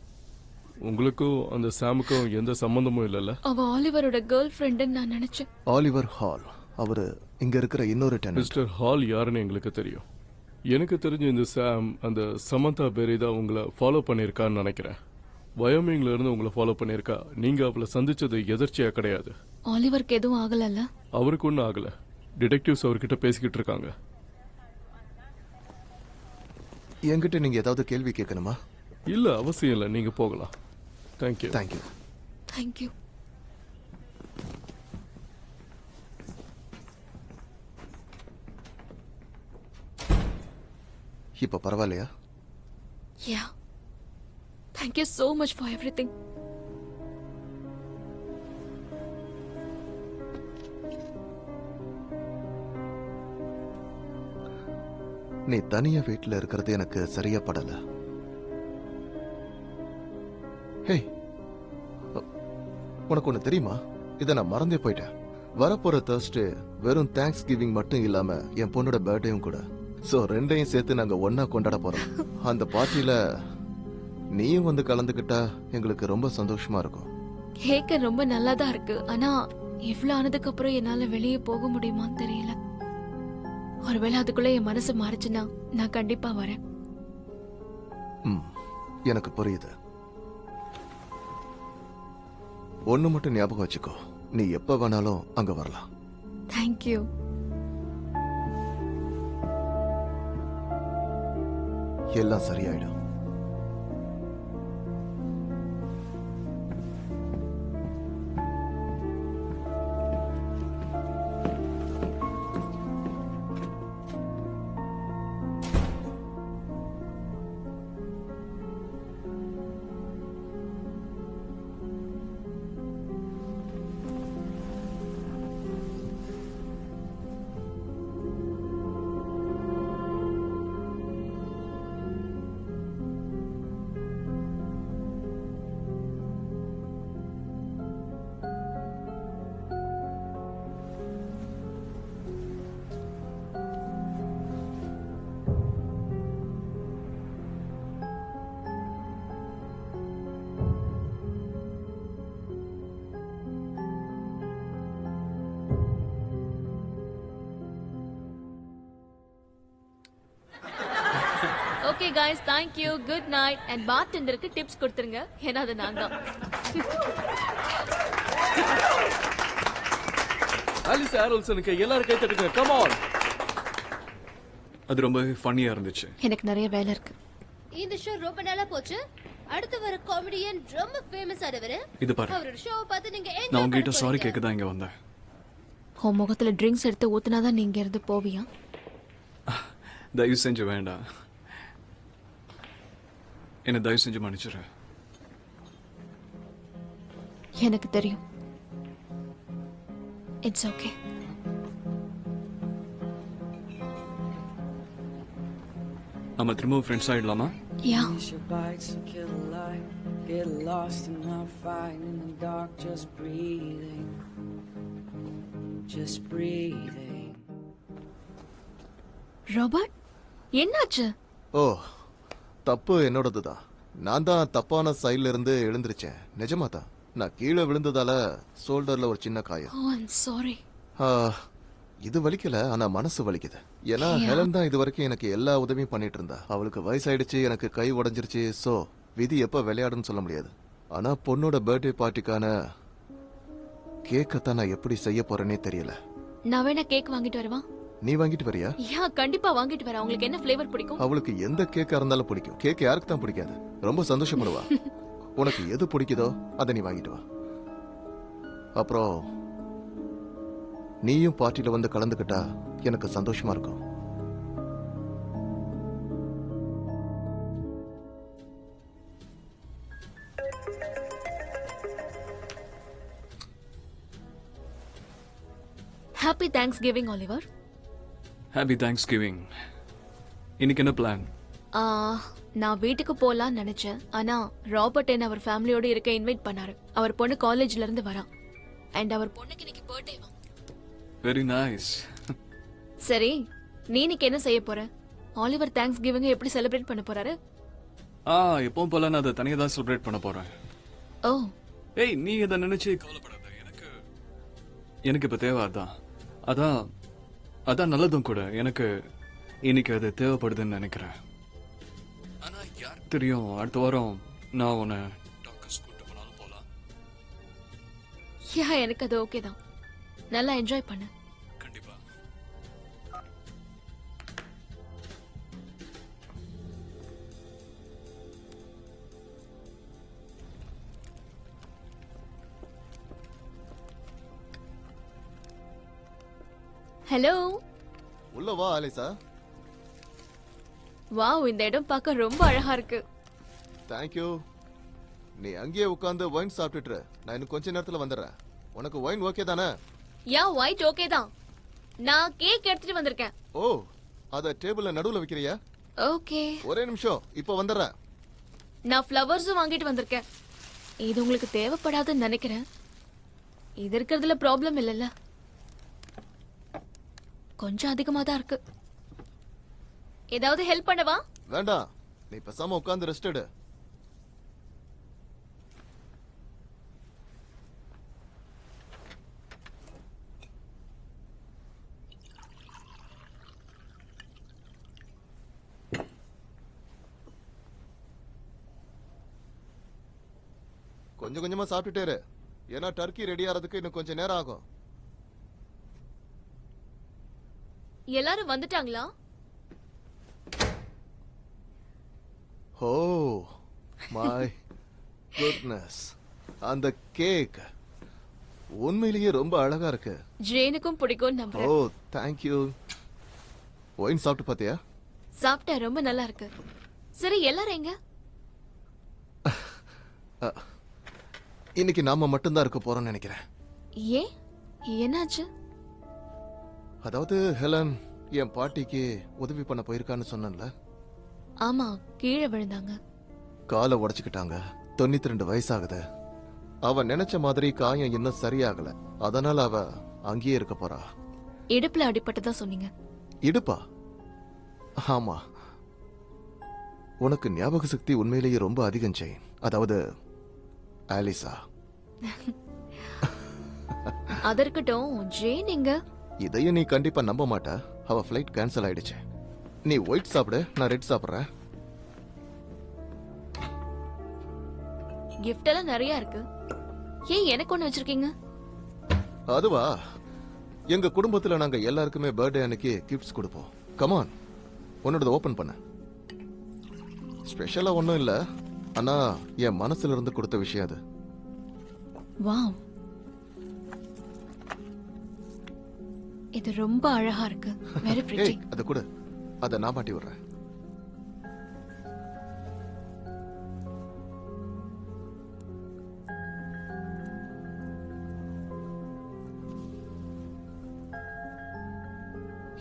உங்களுக்கும் அந்த சாமுக்கும் எந்த சம்பந்தமும் இல்லல்ல. அவ ஆலிவரோட கேர்ள் ஃப்ரெண்டுன்னு நான் நினைச்சேன். ஆலிவர் ஹால், அவரு இங்க இருக்கிற இன்னொரு டெனன்ட். மிஸ்டர் ஹால் யாருன்னு எங்களுக்கு தெரியும். எனக்கு தெரிஞ்ச இந்த சாம் அந்த சமந்தா பேரை தான் உங்களை ஃபாலோ பண்ணியிருக்கான்னு நினைக்கிறேன். வயோமிங்ல இருந்து உங்களை ஃபாலோ பண்ணியிருக்கா. நீங்க அவளை சந்திச்சது எதர்ச்சியா கிடையாது. ஆலிவருக்கு எதுவும் ஆகலல்ல? அவருக்கு ஒன்றும் ஆகல. டிடெக்டிவ்ஸ் அவர்கிட்ட பேசிக்கிட்டு இருக்காங்க. என்கிட்ட நீங்க ஏதாவது கேள்வி கேட்கணுமா? இல்ல, அவசியம் இல்லை, நீங்க போகலாம். தேங்க்யூ. தேங்க்யூ. தேங்க்யூ. இப்ப பரவாயில்லையா? யா, thank you so much for everything. நீ தனியா வீட்டுல இருக்கிறது எனக்கு சரியா படல. ஹே, உனக்கு ஒண்ணு தெரியுமா? இத நான் மறந்தே போயிட்டேன். வரப்போற Thursday வெறும் தேங்க்ஸ் கிவிங் மட்டும் இல்லாம என் பொண்ணோட பர்த்டேயும் கூட. சோ ரெண்டையும் சேர்த்து நாங்க ஒன்னா கொண்டாட போறோம். அந்த பார்ட்டில நீயும் வந்து கலந்துக்கிட்டா எங்களுக்கு ரொம்ப சந்தோஷமா இருக்கும். கேக்க ரொம்ப நல்லா தான் இருக்கு. ஆனா இவ்வளவு ஆனதுக்கு அப்புறம் என்னால வெளியே போக முடியுமான்னு தெரியல. ஒருவேளை அதுக்குள்ள என் மனசு மாறிச்சுன்னா நான் கண்டிப்பா வரேன். எனக்கு புரியுது. ஒண்ணு மட்டும் ஞாபகம் வச்சுக்கோ, நீ எப்ப வேணாலும் அங்க வரலாம். தேங்க்யூ. எல்லாம் சரியாயிடும். Okay guys, thank you, good night. And bartenderக்கு டிப்ஸ் கொடுத்துருங்க, ஏன்னா அது நான் தான். ஆலிஸ் ஆரோல்சனுக்கு எல்லாரும் கை தட்டுங்க, கம் ஆன். அது ரொம்ப ஃபன்னியா இருந்துச்சு. எனக்கு நிறைய வேலை இருக்கு. இந்த ஷோ ரொம்ப நல்லா போச்சு. அடுத்து வர காமெடியன் ரொம்ப ஃபேமஸ் ஆனவர். இது பாரு, அவரோட ஷோ பார்த்து நீங்க நான் என்ஜாய் உங்ககிட்ட சாரி பண்ணுவீங்க. கேட்க தான் இங்க வந்தேன். உன் முகத்துல ட்ரிங்க்ஸ் எடுத்து ஊத்துனாதான் நீங்க இருந்து போவியா? தயவு செஞ்சு வேண்டாம், என்ன தயவு செஞ்சு மன்னிச்சிரு. எனக்கு தெரியும். It's okay. நம்ம திரும்ப ஃப்ரெண்ட்ஸ் ஆயிடலாமா? Yeah. Finish your bites and kill a light. Get lost and not fight in the dark. Just breathing. Just breathing. Robert, என்னாச்சு? ஓ, தப்பு என்னோடது தான். நான் தான் தப்பான சைட்ல இருந்து எழுந்திருச்சேன். நிஜமா தான். நான் கீழே விழுந்ததால ஷோல்டர்ல ஒரு சின்ன காயம். ஓ, ஐம் சாரி. ஆ, இது வலிக்கல, ஆனா மனசு வலிக்குது. ஏன்னா ஹெலன் தான் இது வரைக்கும் எனக்கு எல்லா உதவியும் பண்ணிட்டு இருந்தா. அவளுக்கு வயசாயிடுச்சு, எனக்கு கை உடைஞ்சிருச்சு. சோ விதி எப்ப விளையாடுன்னு சொல்ல முடியாது. ஆனா பொண்ணோட பர்த்டே பார்ட்டிக்கான கேக்கத்தான் நான் எப்படி செய்ய போறேனே தெரியல. நான் வேணா கேக் வாங்கிட்டு வரவா? நீ வாங்கிட்டு வரியா? யா, கண்டிப்பா வாங்கிட்டு வரேன். உங்களுக்கு என்ன ஃப்ளேவர் பிடிக்கும்? அவளுக்கு எந்த கேக்கா இருந்தாலும் பிடிக்கும். கேக் யாருக்கு தான் பிடிக்காது? ரொம்ப சந்தோஷப்படுவா. உனக்கு எது பிடிக்குதோ அதை நீ வாங்கிட்டு வா. அப்புறம் நீயும் பார்ட்டில வந்து கலந்துக்கிட்டா எனக்கு சந்தோஷமா இருக்கும். Happy Thanksgiving Oliver. Happy thanks giving. இன்னைக்கு என்ன பிளான்? நான் வீட்டுக்கு போலாம்னு நினைச்சேன். ஆனா ராபர்ட் என்ன அவர் ஃபேமிலியோட இருக்க இன்வைட் பண்ணாரு. அவர் பொண்ணு காலேஜ்ல இருந்து வரா. அண்ட் அவர் பொண்ணுக்கு இன்னைக்கு பர்த்டே. Very nice. சரி, நீ இன்னைக்கு என்ன செய்ய போற? ஆலிவர் தேங்க்ஸ்கிவிங் எப்படி செலிப்ரேட் பண்ண போறாரு? எப்பவும் போல நான் அதை தனியா தான் செலிப்ரேட் பண்ண போறேன். ஓ, ஏய், நீ இதை நினைச்சு கவலைப்படாத. எனக்கு இப்ப தேவை அதான். அதான் அதான் நல்லதும் கூட. எனக்கு இன்னைக்கு அது தேவைப்படுதுன்னு நினைக்கிறேன். ஆனா யாருக்கு தெரியும், அடுத்த வாரம் நான் உன்னை டாக்டர்ஸ் கூட்டு போனாலும் போலாம். யா, எனக்கு அது ஓகே தான். நல்லா என்ஜாய் பண்ணு. கண்டிப்பா. ஹலோ. உள்ள வா ஆலிசா. வாவ், இந்த இடம் பார்க்க ரொம்ப அழகா இருக்கு. தேங்க்யூ. நீ அங்கேயே உட்கார்ந்து ஒயின் சாப்பிட்டுட்டு நான் இன்னும் கொஞ்ச நேரத்துல வந்துடுறேன். உனக்கு ஒயின் ஓகே தானே? யா, ஒயிட் ஓகே தான். நான் கேக் எடுத்துட்டு வந்திருக்கேன். ஓ, அத டேபிள்ல நடுவுல வைக்கிறியா? ஓகே. ஒரே நிமிஷம், இப்போ வந்துடுறேன். நான் ஃப்ளவர்ஸும் வாங்கிட்டு வந்திருக்கேன். இது உங்களுக்கு தேவைப்படாதுன்னு நினைக்கிறேன். இது இருக்கிறதுல ப்ராப்ளம் இல்லைல்ல? கொஞ்சம் அதிகமா தான் இருக்கு. ஏதாவது ஹெல்ப் பண்ணவா? வேண்டாம், நீ பேசாம உட்கார்ந்து ரெஸ்ட் எடு. கொஞ்சம் கொஞ்சமா சாப்பிட்டுட்டே இரு. ஏன்னா டர்க்கி ரெடி ஆறதுக்கு இன்னும் கொஞ்சம் நேரம் ஆகும். எல்லாரும் வந்துட்டாங்களா? ஓ மை குட்னஸ், அந்த கேக் உண்மையிலேயே ரொம்ப அழகா இருக்கு. ஜேனுக்கும் பிடிக்கும் ஓ, நம்புறேன். தேங்க்யூ. ஒயின் சாப்பிட்டு பாத்தியா? சாப்பிட்டா ரொம்ப நல்லா இருக்கு. சரி, எல்லாரும் எங்க? இன்னைக்கு நாம மட்டும்தான் இருக்க போறோம்னு நினைக்கிறேன். ஏன், என்னாச்சு? அதாவது ஹெலன் என் பாட்டிக்கு உதவி பண்ண போயிருக்கான்னு சொன்னேன்ல. ஆமா, கீழே விழுந்தாங்க. காலை உடைச்சுக்கிட்டாங்க. 92 வயசாகுது. அவ நினைச்ச மாதிரி காயம் இன்னும் சரியாகல. அதனால அவ அங்கேயே இருக்க போறா. இடுப்புல அடிபட்டதா சொன்னீங்க. இடுப்பா? ஆமா. உனக்கு ஞாபக சக்தி உண்மையிலேயே ரொம்ப அதிகம் செயின். அதாவது ஆலிசா. அதற்கட்டும், ஜேன் எங்க? இதையும் நீ கண்டிப்பா நம்ப மாட்ட. அவ ஃபிளைட் கேன்சல் ஆயிடுச்சு. நீ ஒயிட் சாப்பிடு, நான் ரெட் சாப்பிடுறேன். கிஃப்ட் எல்லாம் நிறைய இருக்கு. ஏன் எனக்கு ஒண்ணு வச்சிருக்கீங்க? அதுவா, எங்க குடும்பத்துல நாங்க எல்லாருக்குமே பர்த்டே அன்னைக்கு கிஃப்ட்ஸ் கொடுப்போம். கமான், உன்னோட ஓபன் பண்ண. ஸ்பெஷலா ஒண்ணும் இல்ல, ஆனா என் மனசுல இருந்து கொடுத்த விஷயம் அது. வாவ், இது ரொம்ப அழகா இருக்கு. Very pretty. ஏய், அது கூட அத நான் மாட்டி விடுறேன்.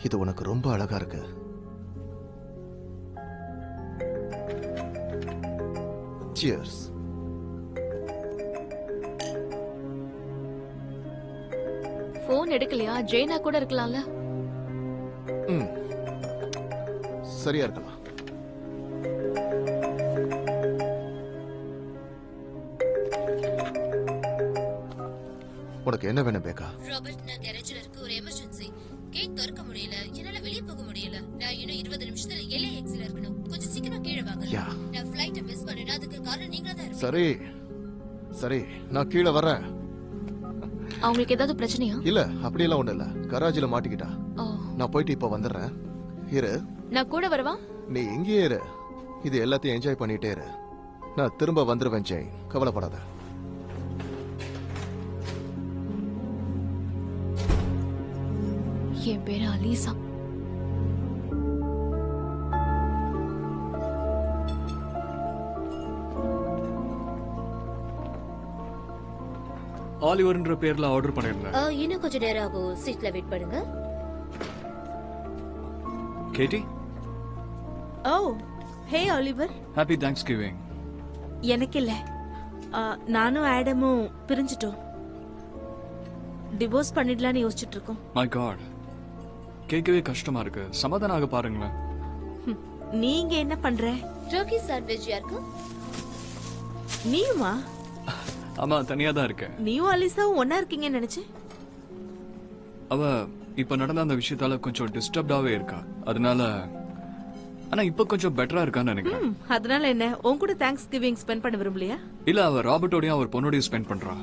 இது உனக்கு ரொம்ப அழகா இருக்கு. சியர்ஸ். போன் எடுக்கலையா? ஜெயினா கூட இருக்கலாம்ல. ம், சரியா இருக்கலாம். உனக்கு என்ன வேணும் பேக்கா? ராபர்ட், நான் கேரேஜ்ல இருக்க ஒரு எமர்ஜென்சி. கேக் திறக்க முடியல, என்னால வெளிய போக முடியல. நான் இன்னும் 20 நிமிஷத்துல LAX-ல இருக்கணும். கொஞ்சம் சீக்கிரம் கீழே வாங்க. யா. நான் ஃளைட்ட மிஸ் பண்ணினா அதுக்கு காரணம் நீங்க தான் இருப்பீங்க. சரி சரி, நான் கீழே வரேன். அவங்களுக்கு ஏதாவது பிரச்சனையா? இல்ல, அப்படியெல்லாம் ஒண்ணு இல்ல. கராஜில மாட்டிக்கிட்டா. ஓ, நான் போயிட்டு இப்ப வந்துடுறேன். இரு, நான் கூட வரவா? நீ இங்கேயே இரு. இது எல்லாத்தையும் என்ஜாய் பண்ணிட்டே இரு. நான் திரும்ப வந்துருவேன் ஜெய், கவலைப்படாத. என் பேரு அலீசா. ஆலிவர்ன்ற பேர்ல ஆர்டர் பண்ணிருந்தேன். இன்னும் கொஞ்சம் நேரம் ஆகும். சீட்ல வெயிட் பண்ணுங்க. கேட்டி, ஓ ஹே ஆலிவர். Happy thanks giving. எனக்கு இல்ல, நானும் ஆடமும் பிரிஞ்சிட்டோம். டிவோர்ஸ் பண்ணிடலான்னு யோசிச்சுட்டு இருக்கோம். மை காட், கேட்கவே கஷ்டமா இருக்கு. சமாதானம் ஆக பாருங்களேன். ஹம், நீங்க என்ன பண்ற? டர்க்கி சாண்ட்விச் யாருக்கு? நீயுமா? ஆமா, தனியா தான் இருக்கேன். நீயும் அலிசாவும் ஒன்னா இருக்கீங்கன்னு நினைச்சேன். அவ இப்ப நடந்த அந்த விஷயத்தால கொஞ்சம் டிஸ்டர்ப்டாவே இருக்கா. அதனால ஆனா இப்ப கொஞ்சம் பெட்டரா இருக்கான்னு நினைக்கிறேன். அதனால என்ன, உன் கூட தேங்க்ஸ் கிவிங் ஸ்பெண்ட் பண்ண விரும்பலையா? இல்ல, அவ ராபர்ட்டோடயும் அவர் பொண்ணோடயும் ஸ்பெண்ட் பண்றா.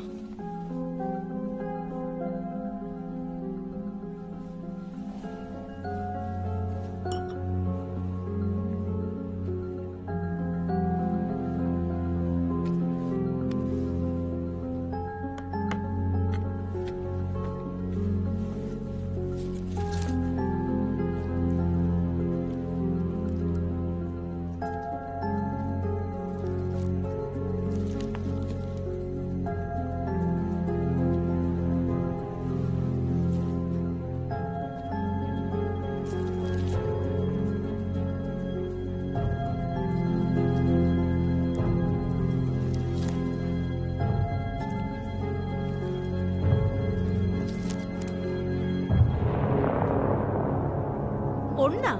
பொண்ணா?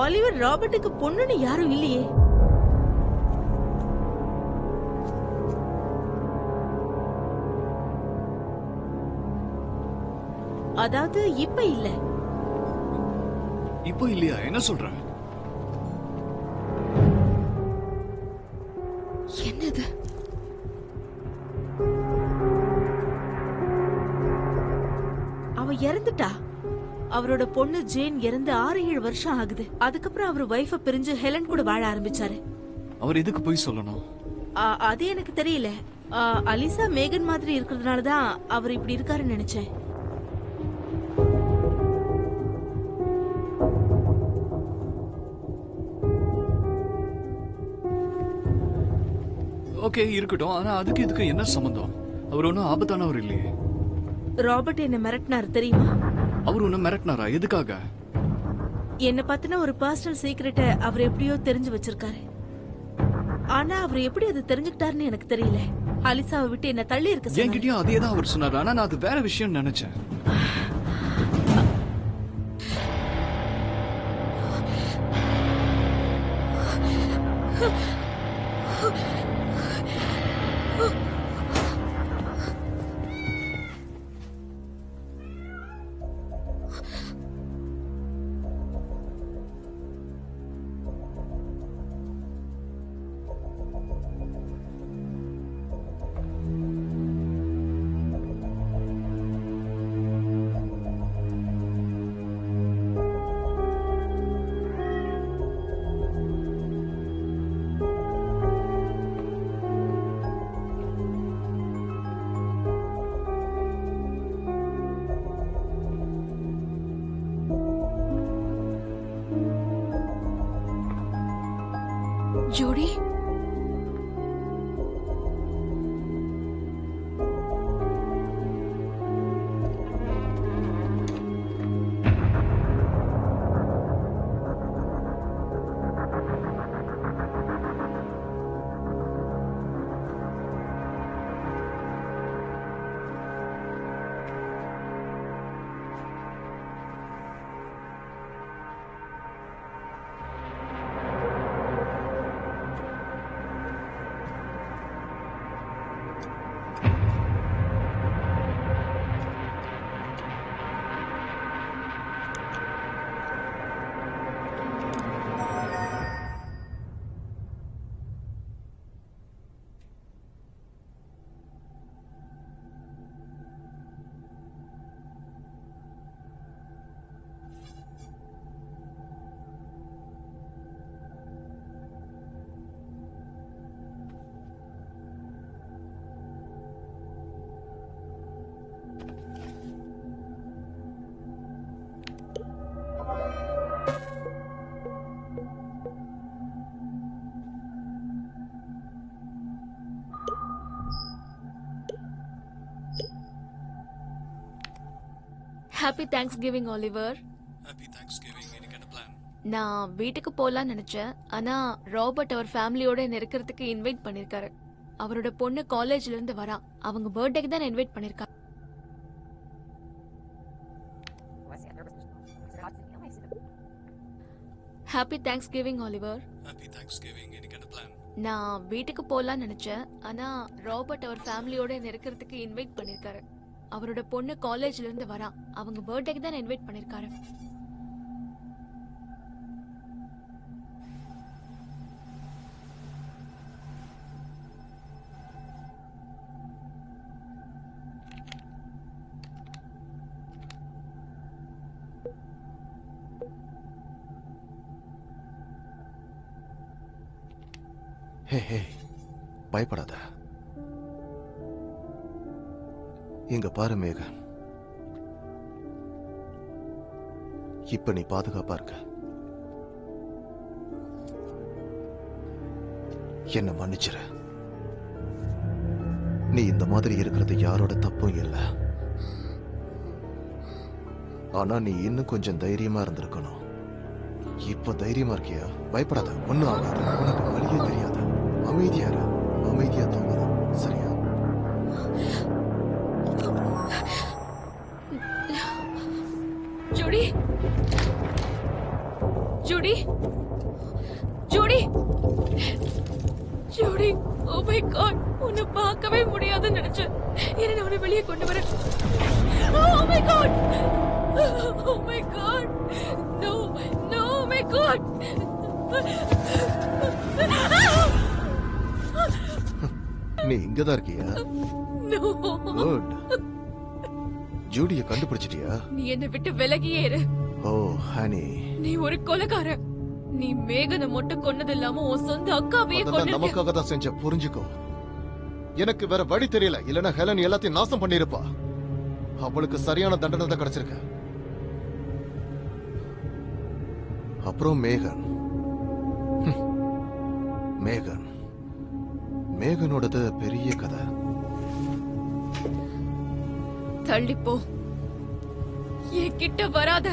ஆலிவர் ராபர்ட்டுக்கு பொண்ணுன்னு யாரும் இல்லையே. அதாவது இப்ப இல்ல. இப்போ இல்லையா? என்ன சொல்ற? என்னது? அவ இறந்துட்டா. அவரோட பொண்ணு ஜேன் இறந்து 6-7 வருஷம் ஆகுது. அதுக்கப்புறம் அவர் வைஃப பிரிஞ்சு ஹெலன் கூட வாழ ஆரம்பிச்சாரு. அவர் எதுக்கு போய் சொல்லணும்? அது எனக்கு தெரியல. அலிசா மேகன் மாதிரி இருக்கிறதுனால தான் அவர் இப்படி இருக்காருன்னு நினைச்சேன். ஓகே, இருக்கட்டும். ஆனா அதுக்கு இதுக்கு என்ன சம்பந்தம்? அவர் ஒன்னும் ஆபத்தானவர் இல்லையே. ராபர்ட் என்ன மிரட்டினாரு தெரியுமா? அவர் ஒன்னும் மிரட்டினாரா? எதுக்காக? என்ன பத்தின ஒரு பர்சனல் சீக்ரெட்ட அவர் எப்படியோ தெரிஞ்சு வச்சிருக்காரு. ஆனா அவர் எப்படி அது தெரிஞ்சுக்கிட்டாருன்னு எனக்கு தெரியல. அலிசாவை விட்டு என்ன தள்ளி இருக்க சொன்னாரு. என்கிட்டயும் அதே தான் அவர் சொன்னாரு. ஆனா நான் அது வேற விஷயம் நினைச்சேன். ஜோடி happy thanks giving Oliver. Happy thanks giving. எனக்கு என்ன பிளான்? நான் வீட்டுக்கு போலாம்னு நினைச்சேன். ஆனா ராபர்ட் அவர் ஃபேமிலியோட என்ன இருக்கிறதுக்கு இன்வைட் பண்ணிருக்காரு. அவரோட பொண்ணு காலேஜ்ல இருந்து வரா. அவங்க பர்த்டேக்கு தான் இன்வைட் பண்ணிருக்காங்க. Happy thanks giving Oliver. Happy thanks giving. எனக்கு என்ன பிளான்? நான் வீட்டுக்கு போலாம்னு நினைச்சேன். ஆனா ராபர்ட் அவர் ஃபேமிலியோட என்ன இருக்கிறதுக்கு இன்வைட் பண்ணிருக்காரு. அவரோட பொண்ணு காலேஜ்ல இருந்து வரா. அவங்க பர்த்டேக்கு தான் இன்வைட் பண்ணிருக்காரு. ஹே ஹே, பயப்படாத. இங்க பாரு மேகன், இப்ப நீ பாதுகாப்பா இருக்க. என்ன மன்னிச்சிரு. நீ இந்த மாதிரி இருக்கிறது யாரோட தப்பும் இல்ல. ஆனா நீ இன்னும் கொஞ்சம் தைரியமா இருந்திருக்கணும். இப்ப தைரியமா இருக்கியா? பயப்படாத, ஒண்ணும் ஆகாது. உனக்கு வழியே தெரியாத. அமைதியா இரு, அமைதியா தூங்கணும், சரியா? Judy, Judy, Judy, Judy, oh my god, உன்னை பார்க்கவே முடியாதுன்னு நினைச்சேன். என்ன உன்னை வெளியே கொண்டு வரேன். Oh my god, oh my god, no no my god. நீ இங்கதான் இருக்கியா? குட். ஜூடியை கண்டுபிடிச்சிட்டியா? நீ என்னை விட்டு விலகியே இரு. ஓ ஹனி, நீ ஒரு கொலைகாரன். நீ மேகனை மட்டும் கொன்னது இல்லாம உன் சொந்த அக்காவையே அதெல்லாம் கொண்டு நமக்காக தான் செஞ்ச, புரிஞ்சுக்கோ. எனக்கு வேற வழி தெரியல, இல்லனா ஹெலன் எல்லாத்தையும் நாசம் பண்ணிருப்பா. அவளுக்கு சரியான தண்டனை தான் கிடைச்சிருக்கு. அப்புறம் மேகன், மேகன், மேகனோடது பெரிய கதை. தள்ளிப்போ, என் கிட்ட வராத.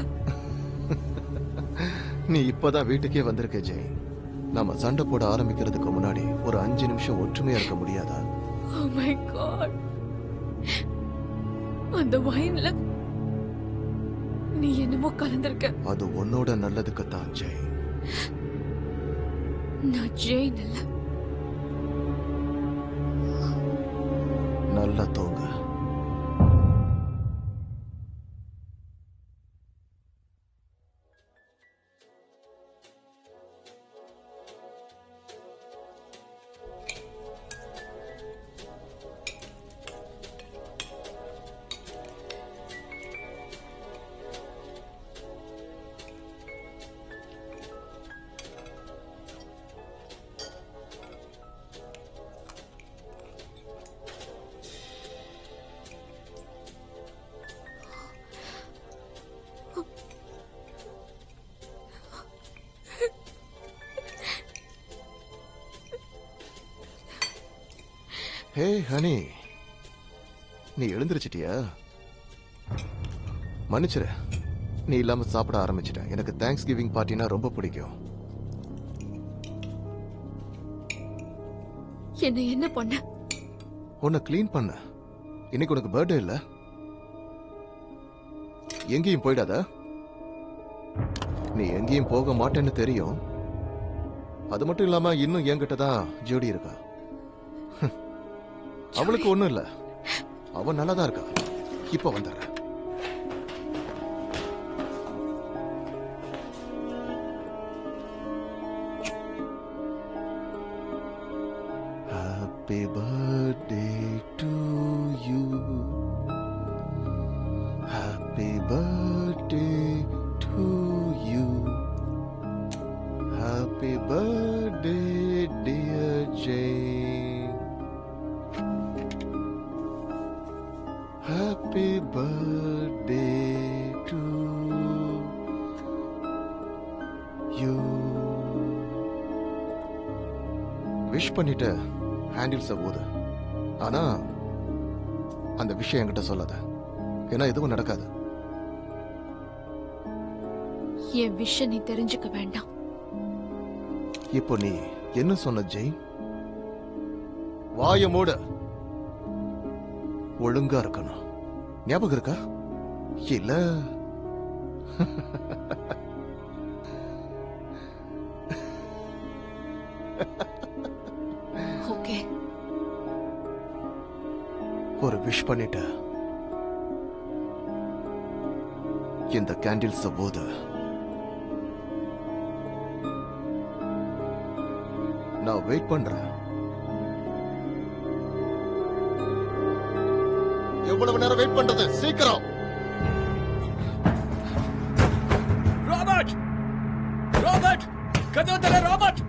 நீ இப்பதான் வீட்டுக்கே வந்திருக்க ஜெய். நம்ம சண்டை போட ஆரம்பிக்கிறதுக்கு முன்னாடி ஒரு 5 நிமிஷம் ஒற்றுமையா இருக்க முடியாதா? Oh my God. அந்த வைன்ல நீ என்னமோ கலந்திருக்க. அது உன்னோட நல்லதுக்கு தான் ஜெய். நான் ஜெயின் இல்ல. நல்லா தூங்க. ஹே ஹனி, நீ எழுந்திருச்சிட்டியா? மன்னிச்சிரு, நீ இல்லாம சாப்பிட ஆரம்பிச்சிட்ட. எனக்கு தேங்க்ஸ் கிவிங் பார்ட்டினா ரொம்ப பிடிக்கும். என்ன என்ன பண்ண? உன்னை க்ளீன் பண்ண. இன்னைக்கு உனக்கு பர்த்டே இல்ல? எங்கேயும் போயிடாத. நீ எங்கேயும் போக மாட்டேன்னு தெரியும். அது மட்டும் இல்லாம இன்னும் என்கிட்ட தான் ஜோடி இருக்கா. அவளுக்கு ஒண்ணும் இல்ல, அவ நல்லாதான் இருக்கா. இப்ப வந்துடுற. Happy birthday to you. Happy birthday to you. Happy birthday, dear Jane. Happy birthday to you. Wish பண்ணிட்டு ஹேண்டில்ஸ ஊது. ஆனா அந்த விஷயம் என்கிட்ட சொல்லாத, ஏன்னா எதுவும் நடக்காது. என் விஷயம் நீ தெரிஞ்சுக்க வேண்டாம். இப்போ நீ என்ன சொன்ன ஜெயின்? வாய மூடு. ஒழுங்கா இருக்கணும். ஞாபகம் இருக்கா? இல்ல ஓகே. ஒரு விஷ் பண்ணிட்ட. இந்த கேண்டில்ஸ் ஊது. நான் வெயிட் பண்றேன். எவ்வளவு நேரம் வெயிட் பண்றது? சீக்கிரம். ராபர்ட், ராபர்ட், கதவு தர ராபர்ட்.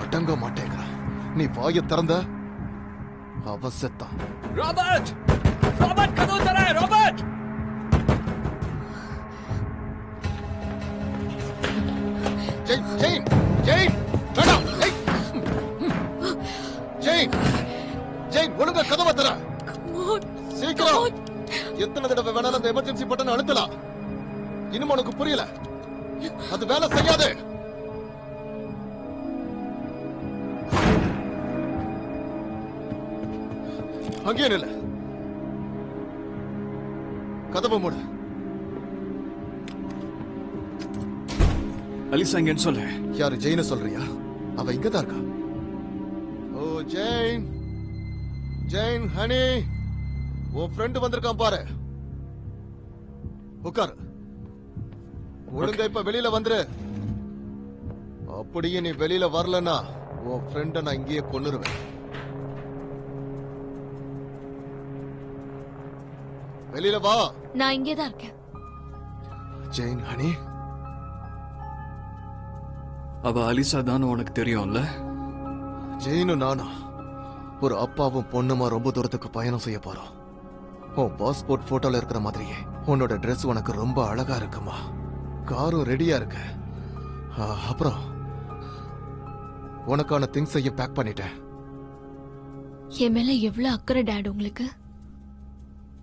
அடங்க மாட்டேங்கிற. நீ வாயை திறந்த அவ செத்தான். ராபர்ட், ராபர்ட், கதவு தர ராபர்ட். ஜெயின், ஜெயின், ஜெயின், வேண்டாம். ஏய். ஜெயின், ஜெயின், ஒழுங்கா கதவை தர. சீக்கிரம். எத்தனை தடவை வேணாலும் அந்த எமர்ஜென்சி பட்டன் அழுத்தலாம். இன்னும் உனக்கு புரியல? அது வேலை செய்யாது. அங்கேயே நில்ல. கதவை மூடு. அலிசா இங்கன்னு சொல்லு. யாரு ஜெயின சொல்றியா? அவ இங்கதான் இருக்கா. ஓ ஜெயின், ஜெயின் ஹனி, உன் ஃப்ரெண்டு வந்திருக்கான் பாரு. உட்காரு. ஒழுங்கா இப்ப வெளியில வந்துரு. அப்படியே நீ வெளியில வரலன்னா உன் ஃப்ரெண்ட நான் இங்கேயே கொன்னுருவேன். வெளியில வா. நான் இங்கே தான் இருக்கேன். ஜெயின் ஹனி, அவ அலிசா தான் உனக்கு தெரியும்ல? ஜெயினும் நானா ஒரு அப்பாவும் பொண்ணுமா ரொம்ப தூரத்துக்கு பயணம் செய்ய போறோம். உன் பாஸ்போர்ட் போட்டோல இருக்கிற மாதிரியே உன்னோட Dress உனக்கு ரொம்ப அழகா இருக்குமா. காரும் ரெடியா இருக்கு. அப்புறம் உனக்கான திங்ஸையும் பேக் பண்ணிட்டேன். என் மேல எவ்வளவு அக்கறை டாட் உங்களுக்கு.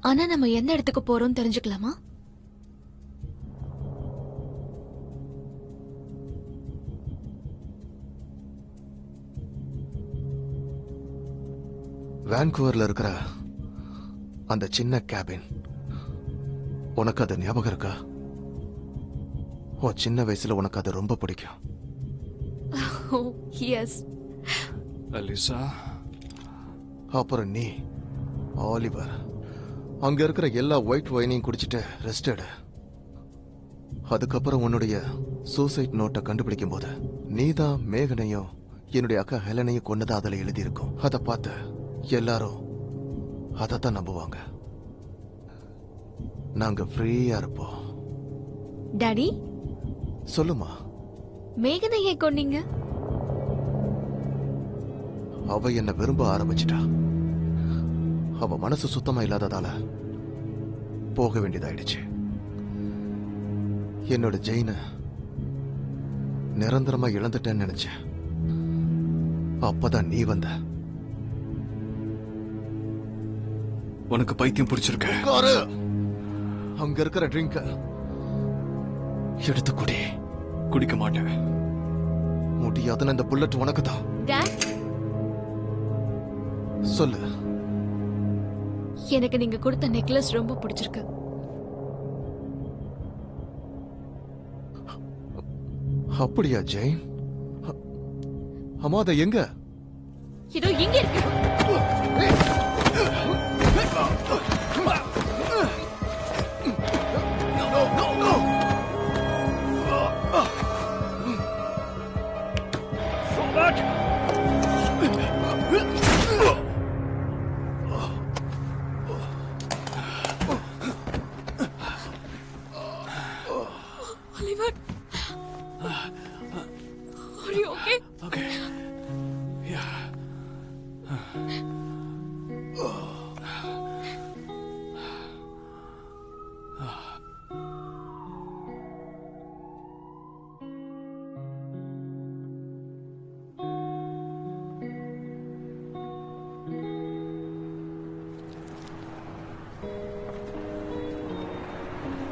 ஆனா நம்ம எந்த இடத்துக்கு போறோம் தெரிஞ்சுக்கலாமா? வான்கூவர்ல இருக்கிற அந்த சின்ன கேபின், உனக்கு அது ஞாபகம் இருக்கா? உன் சின்ன வயசுல உனக்கு அது ரொம்ப பிடிக்கும். எஸ். அலிசா, அப்புறம் நீ ஆலிவர் அங்க இருக்கிற எல்லா ஒயிட் வைனையும் குடிச்சிட்டு ரெஸ்ட் எடு. அதுக்கப்புறம் உன்னுடைய சூசைட் நோட்டை கண்டுபிடிக்கும் போது நீதான் மேகனையும் என்னுடைய அக்கா ஹெலனையும் கொன்னதா அதுல எழுதியிருக்கும். அதை பார்த்து எல்லாரும் அதைத்தான் நம்புவாங்க. நாங்க ஃப்ரீயா இருப்போம். டாடி, சொல்லுமா. மேகனையை கொன்னீங்க? அவ என்ன விரும்ப ஆரம்பிச்சிட்டா. அவ மனசு சுத்தமா இல்லாததால போக வேண்டியதாயிடுச்சு. என்னோட ஜெயின நிரந்தரமா இழந்துட்டேன்னு நினைச்சேன். அப்பதான் நீ வந்த. உனக்கு பைத்தியம் பிடிச்சிருக்கு. உட்காரு. அங்க இருக்கிற ட்ரிங்க எடுத்து குடி. குடிக்க மாட்டேன். முடியாதுன்னு இந்த புல்லட் உனக்கு தான். டாட், சொல்லு. எனக்கு நீங்க கொடுத்த நெக்லஸ் ரொம்ப பிடிச்சிருக்கு. அப்படியா ஜெயின்? அம்மா அதை எங்க? இதோ இங்க இருக்கு. Oliver, are you okay? Okay. Yeah.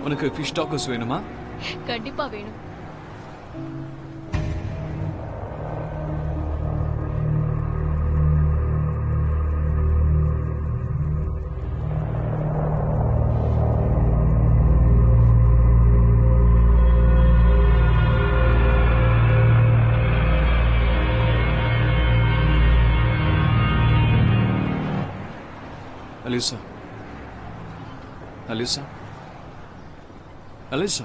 உனக்கு ஃபிஷ் டாக்கர்ஸ் வேணுமா? கண்டிப்பா வேணும். Alyssa. Alyssa. Alyssa.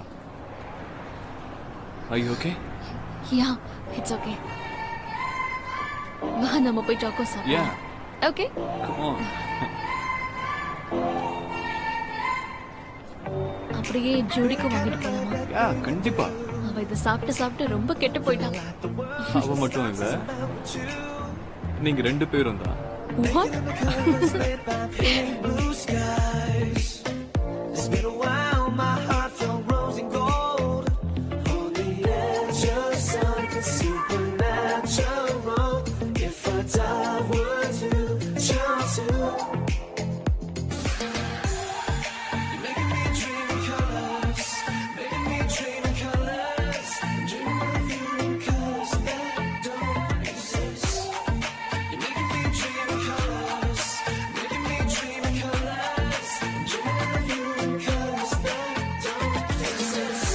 Are you okay? Yeah, it's okay. வா நம்ம போய் டாக்கோ சாப்பிடலாம். Yeah. Okay? Come on. அப்படியே ஜோடிக்கு வாங்கிட்டு போலாமா? Yeah, கண்டிப்பா. அவ இதை சாப்பிட்டு சாப்பிட்டு ரொம்ப கெட்டு போயிட்டாங்க. அவ மட்டும் இல்ல, நீங்க ரெண்டு பேரும் தான். What? Blue skies. It's been a while, my heart felt rose and gold. On the edge of something supernatural. If I die, would you jump to? You're making me dream in colors, making me dream in colors. I'm dreaming of you in colors that don't exist. You're making me dream in colors, making me dream in colors. I'm dreaming of you in colors that don't exist.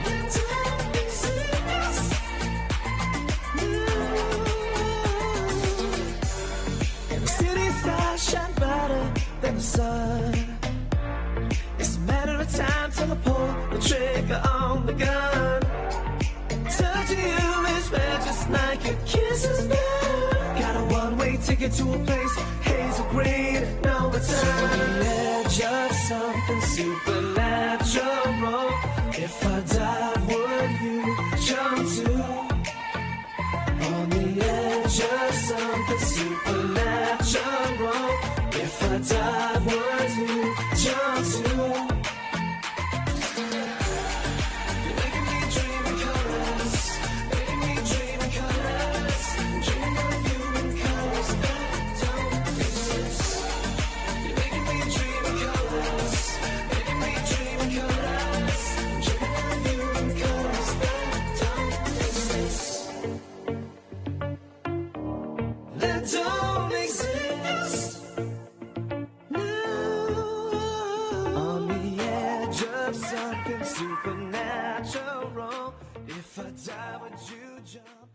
That don't exist. And the city stars shine brighter than the sun. It's a matter of time till I pull the trigger on the gun. Touching you is red just like your kisses burn. Got a one-way ticket to a place, hazel green, no return. On the edge of something supernatural. If I die, would you jump to? On the edge of something supernatural. If I die, would you jump to? You're making me dream in colors, making me dream in colors. I'm dreaming of you in colors that don't exist. You're making me dream in colors, making me dream in colors. I'm dreaming of you in colors that don't exist. That don't exist. No. On the edge of something supernatural. If I die, would you jump?